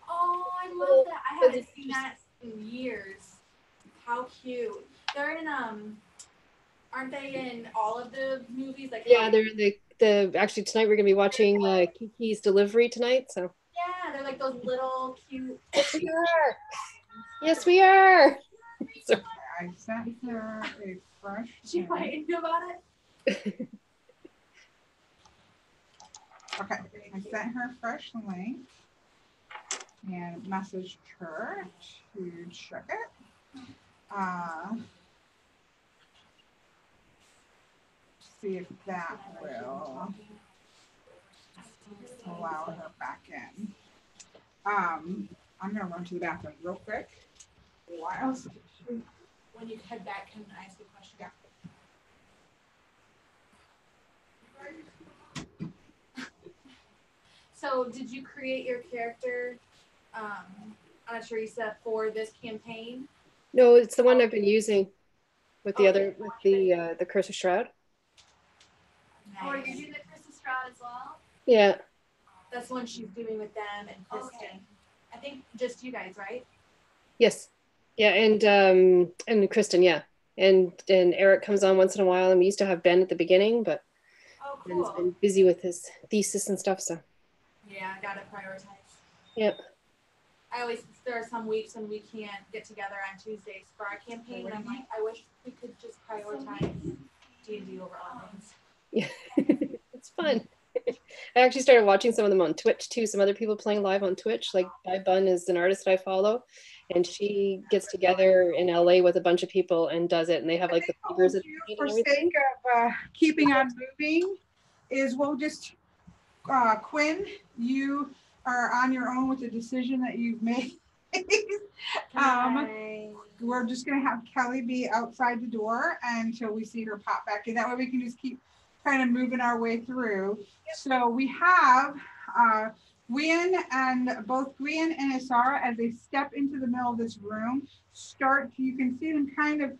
Oh, I love that. I haven't seen that in years. How cute. They're in aren't they in all of the movies? Like Yeah, they're the actually tonight we're gonna be watching Kiki's Delivery tonight. So yeah, they're like those little cute. yes, we are. Yes, we are. So, I sent her a fresh. Did you write you about it? Okay, I sent her a fresh link and messaged her to check it. See if that will allow her back in. I'm gonna run to the bathroom real quick. While When you head back, can I ask you a question? Yeah. So, did you create your character, Anna Teresa, for this campaign? no, it's the one I've been using with the Okay. other with the Curse of Shroud. Oh, are you doing the Christmas Stroud as well? Yeah. That's one she's doing with them and Kristen. Okay. I think just you guys, right? Yes. Yeah, and Kristen, yeah. And Eric comes on once in a while, and we used to have Ben at the beginning, but Oh, Ben's cool. been busy with his thesis and stuff, so Yeah, I gotta prioritize. yeah. There are some weeks when we can't get together on Tuesdays for our campaign, and I'm like, I wish we could just prioritize D&D over all things. Yeah. It's fun. I actually started watching some of them on Twitch too. Some other people playing live on Twitch, like Bai Bun is an artist that I follow, and she gets together in LA with a bunch of people and does it, and they have like the figures at the beginning for and everything. sake of keeping on moving, is we'll just Quinn, you are on your own with the decision that you've made. We're just gonna have Kelly be outside the door until we see her pop back in. That way we can just keep kind of moving our way through. Yep. So we have Gwen and both Gwen and Isara, as they step into the middle of this room, you can see them kind of,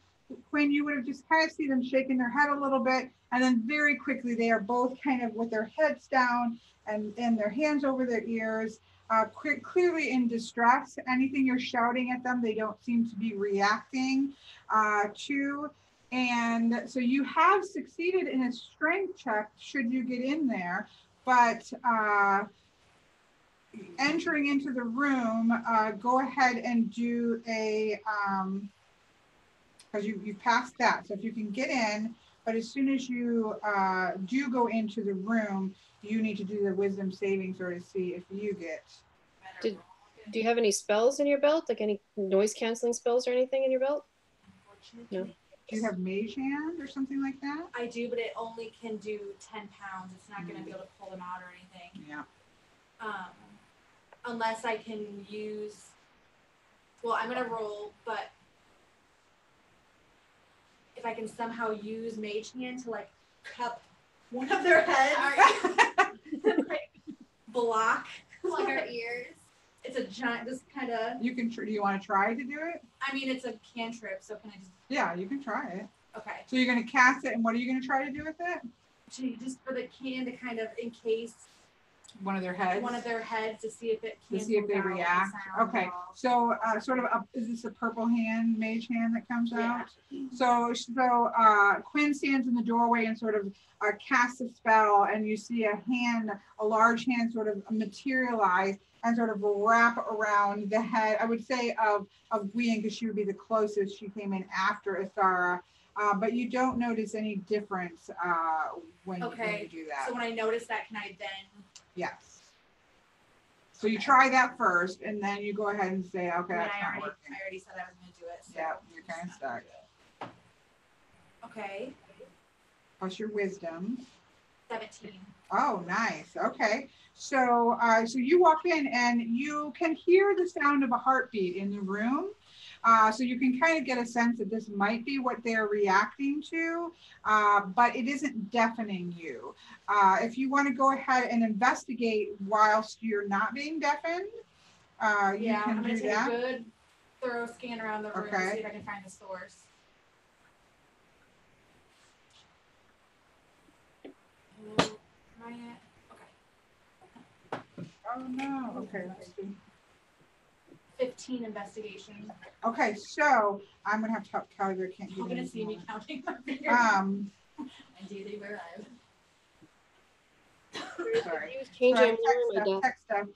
Quinn, you would have just kind of see them shaking their head a little bit, and then very quickly they are both kind of with their heads down and their hands over their ears, clearly in distress. Anything you're shouting at them, they don't seem to be reacting to. And so you have succeeded in a strength check should you get in there, but entering into the room, go ahead and do a, because you passed that. So if you can get in, but as soon as you do go into the room, you need to do the wisdom saving throw to see if you get. Do you have any spells in your belt? Like any noise canceling spells or anything in your belt? No. Do you have mage hand or something like that? I do, but it only can do 10 pounds. It's not going to be able to pull them out or anything. Yeah. Unless I can use, well, I'm going to roll, but if I can somehow use mage hand to like cup one of their heads, like, block Plug our ears. It's a giant, just kind of. You can. Do you want to try to do it? I mean, it's a cantrip, so can I just? Yeah, you can try it. Okay. So you're going to cast it, and what are you going to try to do with it? Just for the can to kind of encase one of their heads. One of their heads to see if it can. To see if they react. Okay. So sort of is this a purple hand, mage hand that comes out? So Quinn stands in the doorway and sort of casts a spell, and you see a hand, a large hand, sort of materialize and sort of wrap around the head. I would say of Gwen, because she would be the closest. She came in after Isara. But you don't notice any difference when you do that. So when I notice that, can I then? Yes. So you try that first, and then you go ahead and say, okay, that's not working. I already said I was going to do it. So yeah, you're kind of stuck. Okay. Plus your wisdom. 17. Oh, nice. Okay. So so you walk in and you can hear the sound of a heartbeat in the room, So you can kind of get a sense that this might be what they're reacting to, but it isn't deafening you. If you want to go ahead and investigate whilst you're not being deafened, you Yeah, can I'm gonna do take that. a good thorough scan around the room to see if I can find the source. Am I at? Okay. Oh no. Okay, let's see. 15 investigation. Okay, so I'm gonna have to help Kelly, but I can't do You're it gonna see me anymore. counting my fingers. Um, And do they where sorry. Use change Sorry, in my desk. tech stuff.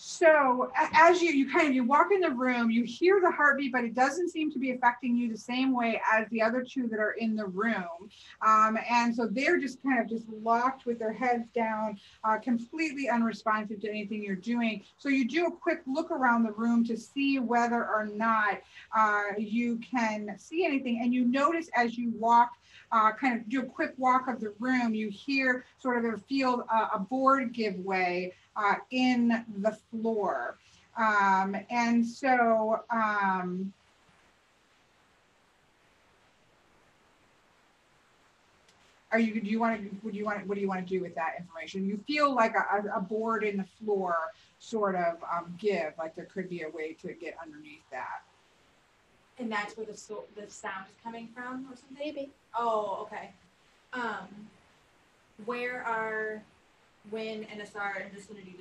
So as you walk in the room, you hear the heartbeat, but it doesn't seem to be affecting you the same way as the other two that are in the room. And so they're just kind of just locked with their heads down, completely unresponsive to anything you're doing. So you do a quick look around the room to see whether or not you can see anything. And you notice as you walk, kind of do a quick walk of the room, you hear sort of feel a board give way in the floor. And so what do you want to do with that information? You feel like a board in the floor sort of give, like there could be a way to get underneath that. And that's where the sound is coming from or something? Maybe. Oh, okay. Where are Win and Asar in vicinity?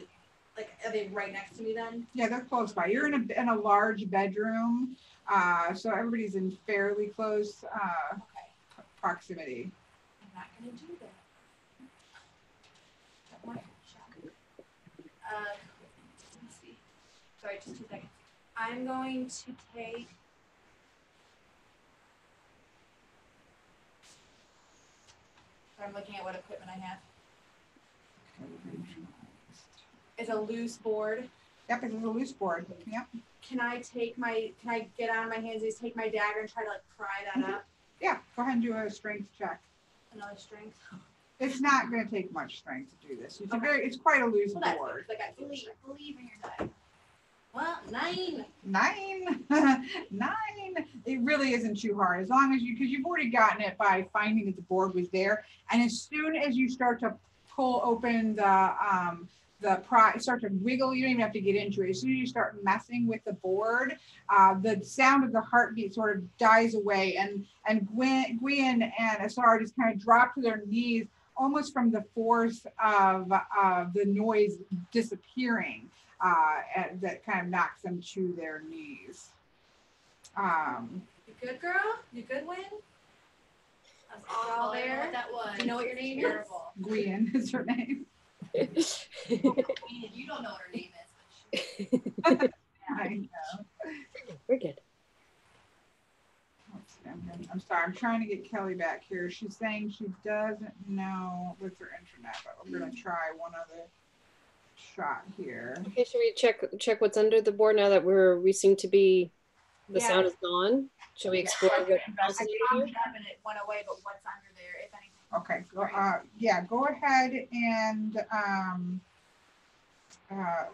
Like, are they right next to me then? Yeah, they're close by. You're in a large bedroom, so everybody's in fairly close proximity. I'm not gonna do that. Let's see. Sorry, just 2 seconds. I'm going to take. I'm looking at what equipment I have. It's a loose board. Yep, it's a loose board. Yep. Can I get on my hands and take my dagger and try to like pry that up? Yeah, go ahead and do a strength check. Another strength. It's not going to take much strength to do this. It's quite a loose board. Like I believe in your die. Well, 9. 9. 9. It really isn't too hard as long as because you've already gotten it by finding that the board was there. And as soon as you start to pull open start to wiggle, you don't even have to get into it. As soon as you start messing with the board, the sound of the heartbeat sort of dies away, and Gwen and Asar just kind of drop to their knees, almost from the force of the noise disappearing, that kind of knocks them to their knees. You good, girl? You good, Win? That's all there. What that was. Do you know what your name is? Gwen is her name. You don't know what her name is. But I know. We're good. I'm sorry. I'm trying to get Kelly back here. She's saying she doesn't know with her internet, but we're going to try one other shot here. Okay, should we check what's under the board now that we seem to be the sound is gone? Should we explore what else is under here? And it went away, but what's under there, if anything? Okay. Go ahead and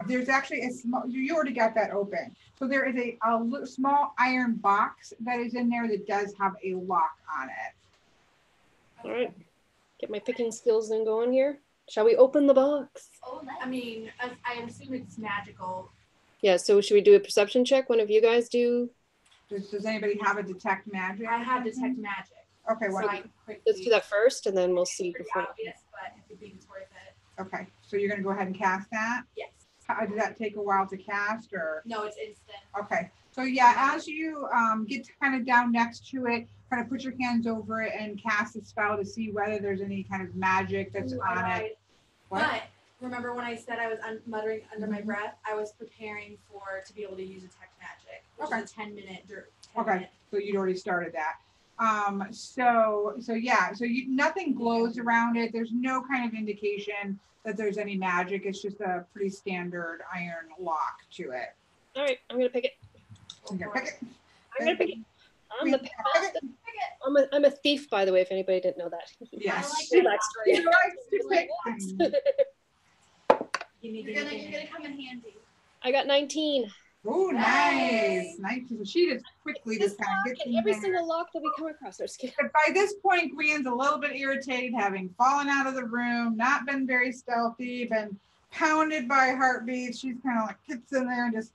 there's actually a small. You already got that open. So there is a small iron box that is in there that does have a lock on it. All right. Get my picking skills then going here. Shall we open the box? oh, nice. I mean, I assume it's magical. Yeah, so should we do a perception check? One of you guys do? Does anybody have a detect magic? I have detect magic. Okay, So I can quickly, Let's do that first and then we'll see pretty before. obvious, but if you think it's worth it. Okay, so you're gonna go ahead and cast that? Yes. Did that take a while to cast or? No, it's instant. Okay, so yeah, as you get kind of down next to it, kind of put your hands over it and cast the spell to see whether there's any kind of magic that's on it. What? But remember when I said I was muttering under my breath, I was preparing to be able to use detect magic, which is a 10-minute. Okay, so you'd already started that. So nothing glows around it. There's no kind of indication that there's any magic. It's just a pretty standard iron lock to it. All right, I'm gonna pick it. You can pick it. I'm gonna pick it. I'm a thief, by the way, if anybody didn't know that. Yes. I like She likes to pick things. You need You're gonna come in handy. I got 19. Oh, nice. Nice. So she just quickly This just kind of lock gets and in every there. single lock that we come across. Our skin. But by this point, Gwen's a little bit irritated, having fallen out of the room, not been very stealthy, been pounded by heartbeats. She's kind of like gets in there and just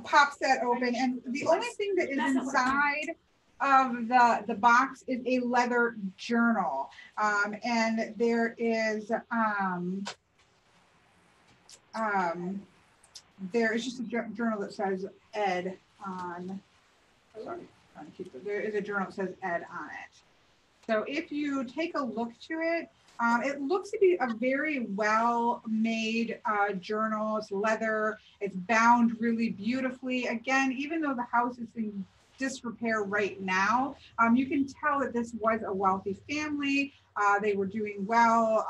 pops that open. And the only thing that is inside of the box is a leather journal. And there is just a journal that says Ed on. Sorry, trying to keep it. There is a journal that says Ed on it. So if you take a look to it, it looks to be a very well-made journal. It's leather. It's bound really beautifully. Again, even though the house is in disrepair right now, you can tell that this was a wealthy family. They were doing well.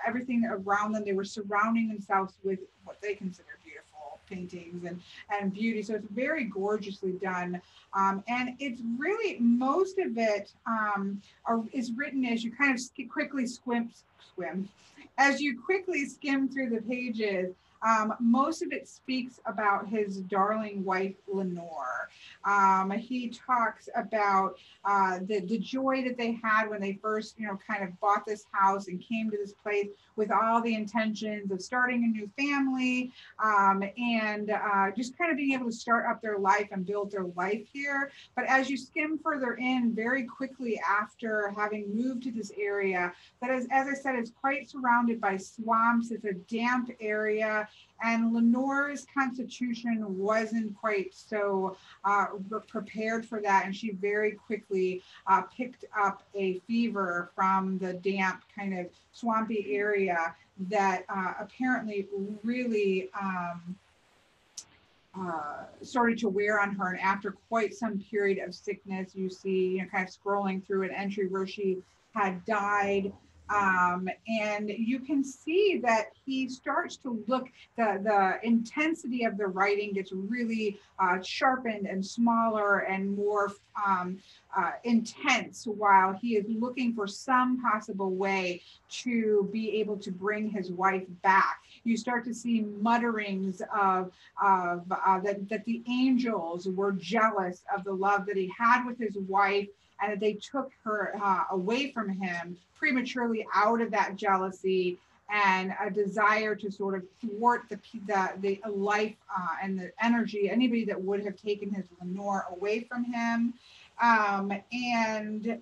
Everything around them, they were surrounding themselves with what they consider beautiful paintings and beauty. So it's very gorgeously done. And it's really, most of it is written as you kind of quickly as you quickly skim through the pages. Most of it speaks about his darling wife, Lenore. He talks about the joy that they had when they first, kind of bought this house and came to this place with all the intentions of starting a new family, and just kind of being able to start up their life and build their life here. But as you skim further in, very quickly after having moved to this area, that is, as I said, it's quite surrounded by swamps. It's a damp area, and Lenore's constitution wasn't quite so prepared for that, and she very quickly picked up a fever from the damp kind of swampy area that apparently really started to wear on her. And after quite some period of sickness, you see, kind of scrolling through an entry where she had died. And you can see that he starts to look, the intensity of the writing gets really sharpened and smaller and more intense, while he is looking for some possible way to be able to bring his wife back. You start to see mutterings of that the angels were jealous of the love that he had with his wife, and that they took her away from him prematurely out of that jealousy and a desire to sort of thwart the life and the energy, anybody that would have taken his Lenore away from him, and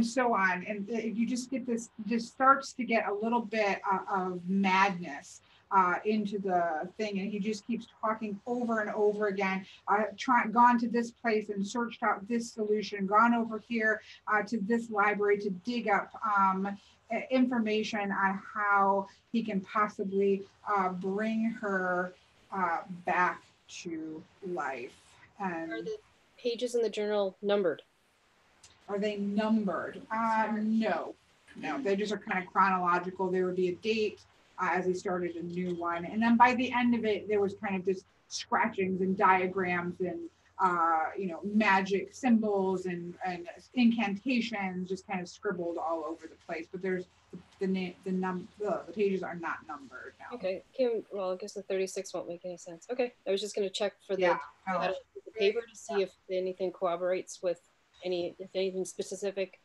so on. And you just get this, just starts to get a little bit of madness into the thing, and he just keeps talking over and over again. Gone to this place and searched out this solution, gone over here to this library to dig up information on how he can possibly bring her back to life. And are the pages in the journal numbered? Are they numbered? No, they just are kind of chronological. There would be a date as he started a new one. And then by the end of it, there was kind of just scratchings and diagrams and, magic symbols and incantations just kind of scribbled all over the place. But there's the pages are not numbered now. Okay, well, I guess the 36 won't make any sense. Okay, I was just going to check for the paper to see if anything corroborates with anything specific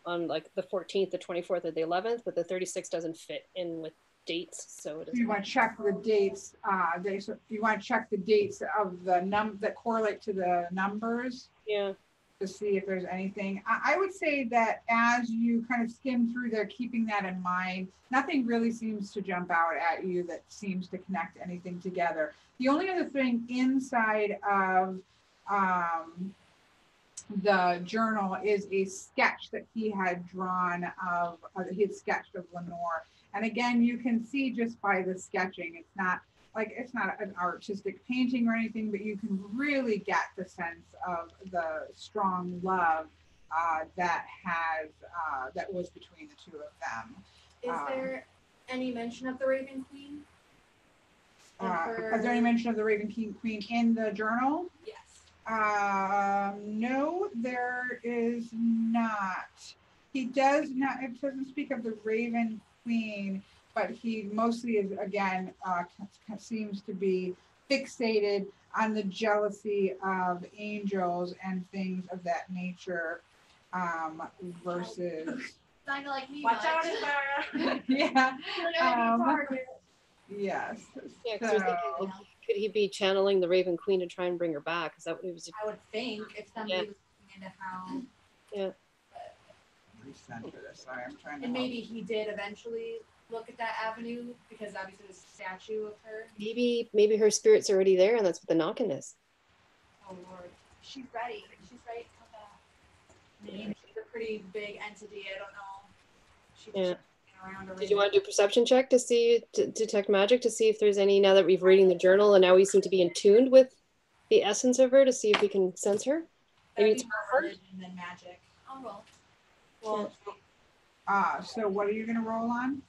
on like the 14th, the 24th, or the 11th, but the 36 doesn't fit in with dates, so it you want to check the dates. You want to check the dates of the that correlate to the numbers. Yeah. To see if there's anything. I would say that as you kind of skim through there, keeping that in mind, nothing really seems to jump out at you that seems to connect anything together. The only other thing inside of the journal is a sketch that he had drawn of, he had sketched of Lenore. And again, you can see just by the sketching, it's not an artistic painting or anything, but you can really get the sense of the strong love that was between the two of them. Is there any mention of the Raven Queen? Is there any mention of the Raven Queen in the journal? Yes. No, there is not. He does not. It doesn't speak of the Raven Queen, but he mostly is, again, seems to be fixated on the jealousy of angels and things of that nature, versus Not gonna like me Watch much. out, Sarah. yeah. Hard. Yes. Yeah, because So, like, could he be channeling the Raven Queen to try and bring her back? Is that what he was? I would think if somebody was looking into how, Yeah. resend for this. Sorry, I'm trying to. and maybe he did eventually look at that avenue because obviously there's a statue of her. Maybe her spirit's already there, and that's what the knocking is. Oh Lord, She's ready. She's ready to come back. maybe she's a pretty big entity. I don't know. She's Yeah. just around Did you want to do a perception check to see, to detect magic, to see if there's any, now that we've reading the journal and now we seem to be in tune with the essence of her, to see if we can sense her? Maybe it's her heart? religion than magic. I'll roll. Well, So what are you gonna roll on?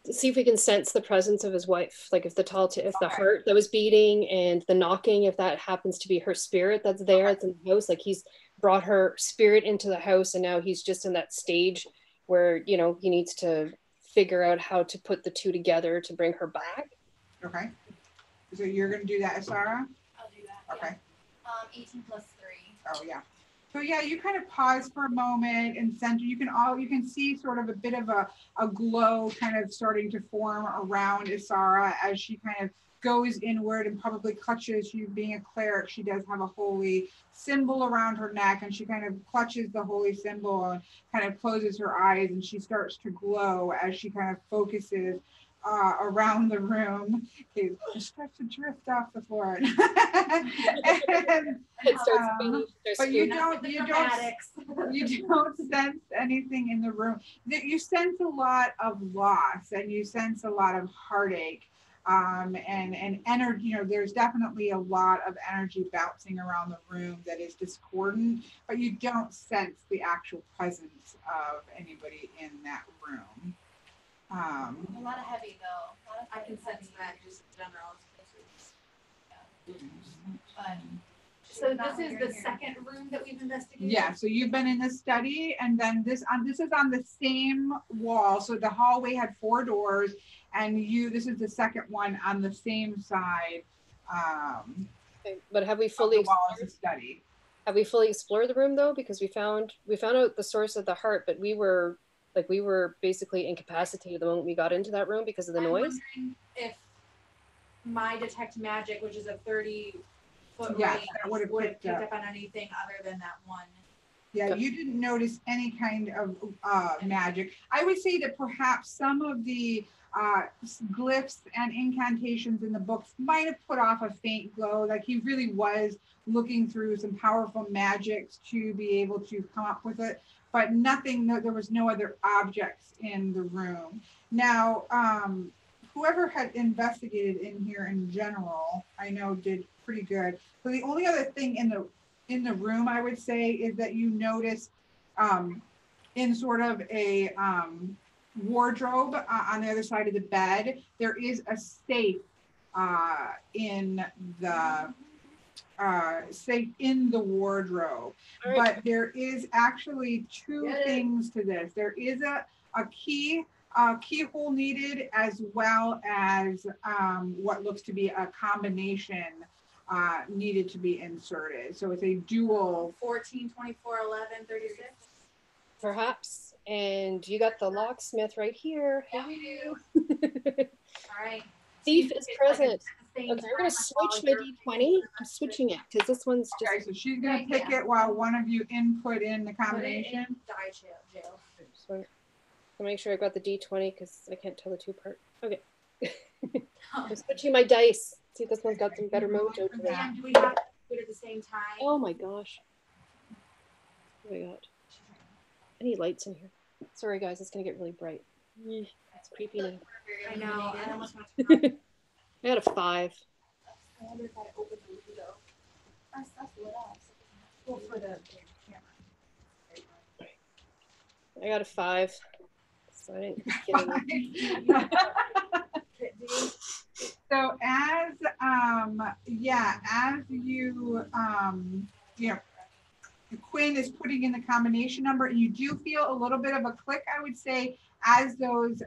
To see if we can sense the presence of his wife, like if the if the Okay. heart that was beating and the knocking, if that happens to be her spirit that's there, it's in the house, like he's brought her spirit into the house and now he's just in that stage where, you know, he needs to figure out how to put the two together to bring her back. Okay. So you're gonna do that, Asara? I'll do that. Okay. Yeah. 18 plus 3. Oh yeah. So yeah, you kind of pause for a moment and center. You can see sort of a bit of a glow kind of starting to form around Isara as she kind of goes inward and probably clutches. She being a cleric, she does have a holy symbol around her neck, and she kind of clutches the holy symbol and kind of closes her eyes, and she starts to glow as she kind of focuses around the room. Okay, it starts to drift off the floor. And, It starts but you don't sense anything in the room. You sense a lot of loss, and you sense a lot of heartache, and energy. You know, there's definitely a lot of energy bouncing around the room that is discordant, but you don't sense the actual presence of anybody in that room. A lot of heavy though. A lot of I can heavy. sense that just in general. But So this is the second room that we've investigated? Yeah, so you've been in the study, and then this is on the same wall. So the hallway had 4 doors, and this is the second one on the same side. Okay, but have we Of fully the wall is explored, a study. have we fully explored the room though? Because we found out the source of the heart, but we were basically incapacitated the moment we got into that room because of the I'm noise. wondering if my detect magic, which is a 30-foot Yes, range, that would have picked picked up. up on anything other than that one. Yeah, you didn't notice any kind of magic. I would say that perhaps some of the glyphs and incantations in the books might have put off a faint glow. Like he really was looking through some powerful magics to be able to come up with it, but nothing, there was no other objects in the room. Now, whoever had investigated in here in general, I know did pretty good. So the only other thing in the room, I would say, is that you notice in sort of a wardrobe on the other side of the bed, there is a safe in the wardrobe. Right. But there is actually 2 things to this. There is a keyhole needed, as well as what looks to be a combination needed to be inserted. So it's a dual 14, 24, 11, 36. Perhaps. And you got the locksmith right here. Yeah, we do. All right. Thief So is it's present. at the same Okay, I'm gonna time switch while my you're- D20. I'm switching it because this one's just. Okay, so she's gonna Good pick idea. it while one of you input in the Put it combination. in die jail. So I'll make sure I got the D20 because I can't tell the 2 part. Okay. I'm switching my dice. See if this one's got some better mojo to it. And do we have to do it at the same time? Oh my gosh. Oh my god. I need lights in here. Sorry guys, it's gonna get really bright. It's creepy now. I know. I almost want to. I got a 5. I wonder if I open the window. our stuff's lit up. Well, for the camera. I got a 5. So I didn't get it. So as Quinn is putting in the combination number, and you do feel a little bit of a click, I would say, as those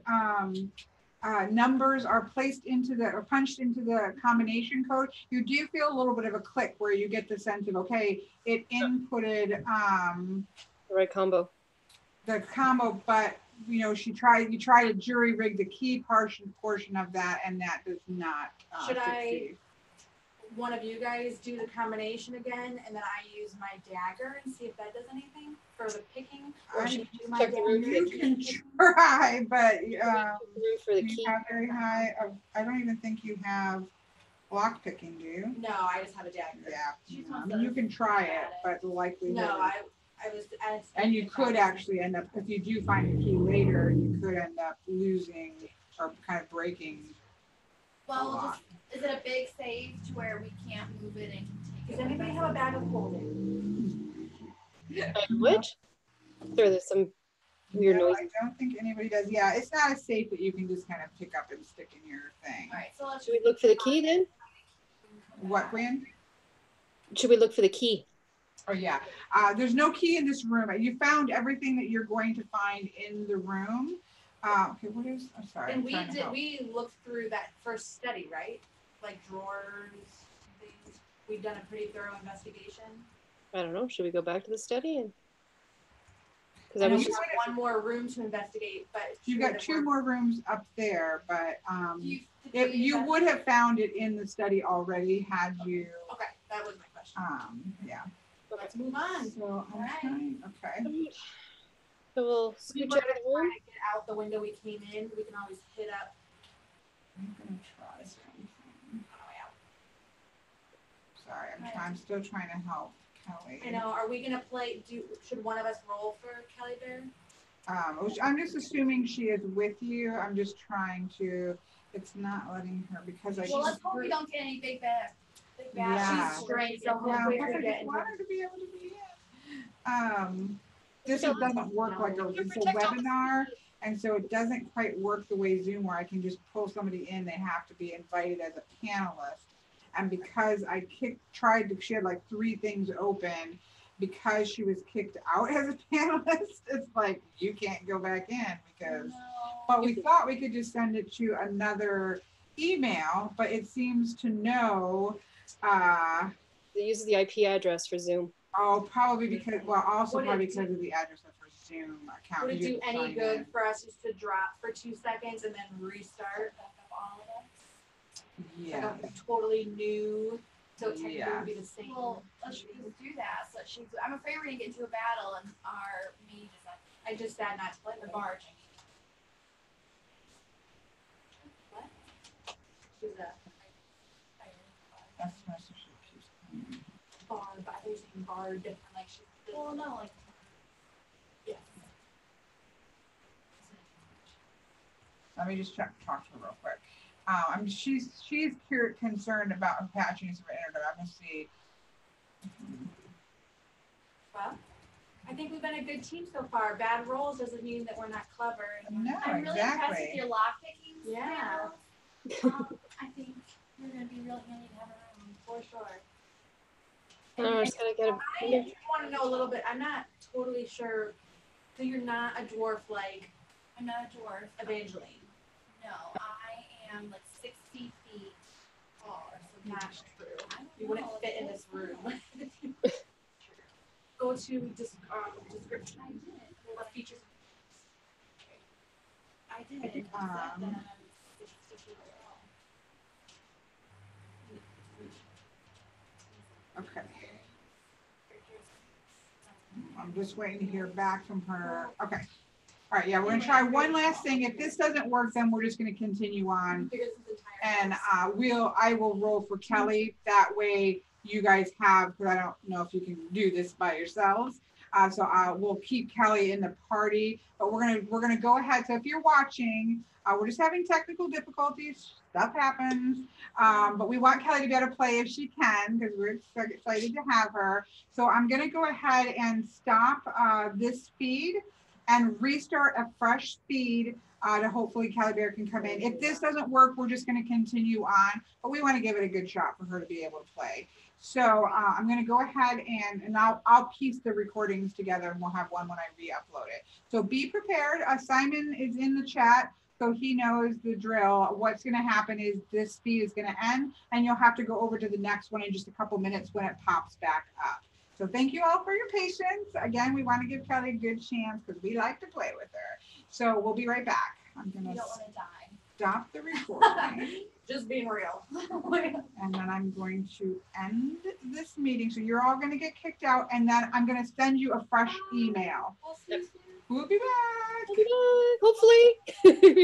numbers are placed into the or punched into the combination code, you do feel a little bit of a click where you get the sense of, okay, it inputted The right combo. the combo, but you know, you try to jury rig the key portion of that, and that does not succeed. One of you guys do the combination again, and then I use my dagger and see if that does anything for the picking? Or should I do my dagger? You can try, but for the you key. have very high. I don't even think you have block picking, do you? No, I just have a dagger. Yeah, I mean, you can try it, but the likelihood. No, I was. And you could actually end up, if you do find a key later, you could end up losing or kind of breaking. Well, is it a big save to where we can't move it and take Does anybody have a bag of holding? Which? There's some weird noise. I don't think anybody does. Yeah, it's not as safe that you can just kind of pick up and stick in your thing. All right, so let's. Should we look for the key then? What, Brian? Should we look for the key? Oh yeah, there's no key in this room. You found everything that you're going to find in the room. Okay, what is? I'm sorry. And we looked through that first study, right? Like drawers, things. We've done a pretty thorough investigation. I don't know. Should we go back to the study and? Because I I know was we just. have one more room to investigate, but You got two more rooms up there, but you would would have found it in the study already had you. Okay, that was my question. Yeah. Let's move on. So I'm trying. Okay. So we'll We scooch were out of gonna the room. try to get out the window we came in. We can always hit up I'm gonna try something. on the way out. Sorry, I'm still trying to help Kelly. I know. Are we gonna play? Should one of us roll for Kelly Bear? I'm just assuming she is with you. I'm just trying to. It's not letting her because I. Well, let's hope we don't get any big bad. Yeah. She's straight, so Yeah, hopefully but we I get just into want her to be able to be in. This doesn't work like it's a webinar, and so it doesn't quite work the way Zoom, where I can just pull somebody in. They have to be invited as a panelist, and because I she had like 3 things open. Because she was kicked out as a panelist, it's like you can't go back in because. But we thought we could just send it to another email, but it seems to know. It uses the IP address for Zoom. Oh, probably because, well, also Would probably it because of the address of her Zoom account. Would it You do didn't any sign good in. for us just to drop for 2 seconds and then restart? Yeah. Like a totally new, so technically it would be the same. Well, let's just do that. So I'm afraid we're gonna get into a battle and our mage is like. I just said not to play The with barge. What? She's a That's the message she keeps coming. bard, but I think she's bard different. Like she's. Well, no, like. Yes. Let me just talk to her real quick. She's concerned about her patchiness of her internet. I'm gonna see. Well, I think we've been a good team so far. Bad rolls doesn't mean that we're not clever. No, I'm really impressed with exactly. your lock picking. Yeah. I think you're gonna be real handy to have around. For sure. I just gotta get I just want to know a little bit. I'm not totally sure. So you're not a dwarf like I'm not a dwarf. Evangeline. No, I am like 60 feet tall. So Not true. I don't You wouldn't know. fit in this room. Go to description. I did. What features? I did. It said that I was 60 feet tall. Okay. I'm just waiting to hear back from her. Okay. All right. Yeah, we're gonna try one last thing. If this doesn't work, then we're just gonna continue on. And I will roll for Kelly. That way you guys have, because I don't know if you can do this by yourselves. So we'll keep Kelly in the party, but we're gonna go ahead. So if you're watching, we're just having technical difficulties. Stuff happens, but we want Kelly to be able to play if she can because we're excited to have her. So I'm gonna go ahead and stop this feed and restart a fresh feed to hopefully Kelly Bear can come in. If this doesn't work, we're just going to continue on, but we want to give it a good shot for her to be able to play. So I'm going to go ahead and I'll piece the recordings together and we'll have one when I re-upload it. So be prepared. Simon is in the chat. so he knows the drill. What's going to happen is this speed is going to end, and you'll have to go over to the next one in just a couple minutes when it pops back up. So thank you all for your patience. Again, we want to give Kelly a good chance because we like to play with her. So we'll be right back. I'm going to stop the recording. Just being real. And then I'm going to end this meeting. So you're all going to get kicked out, and then I'm going to send you a fresh email. We'll be back. Hopefully.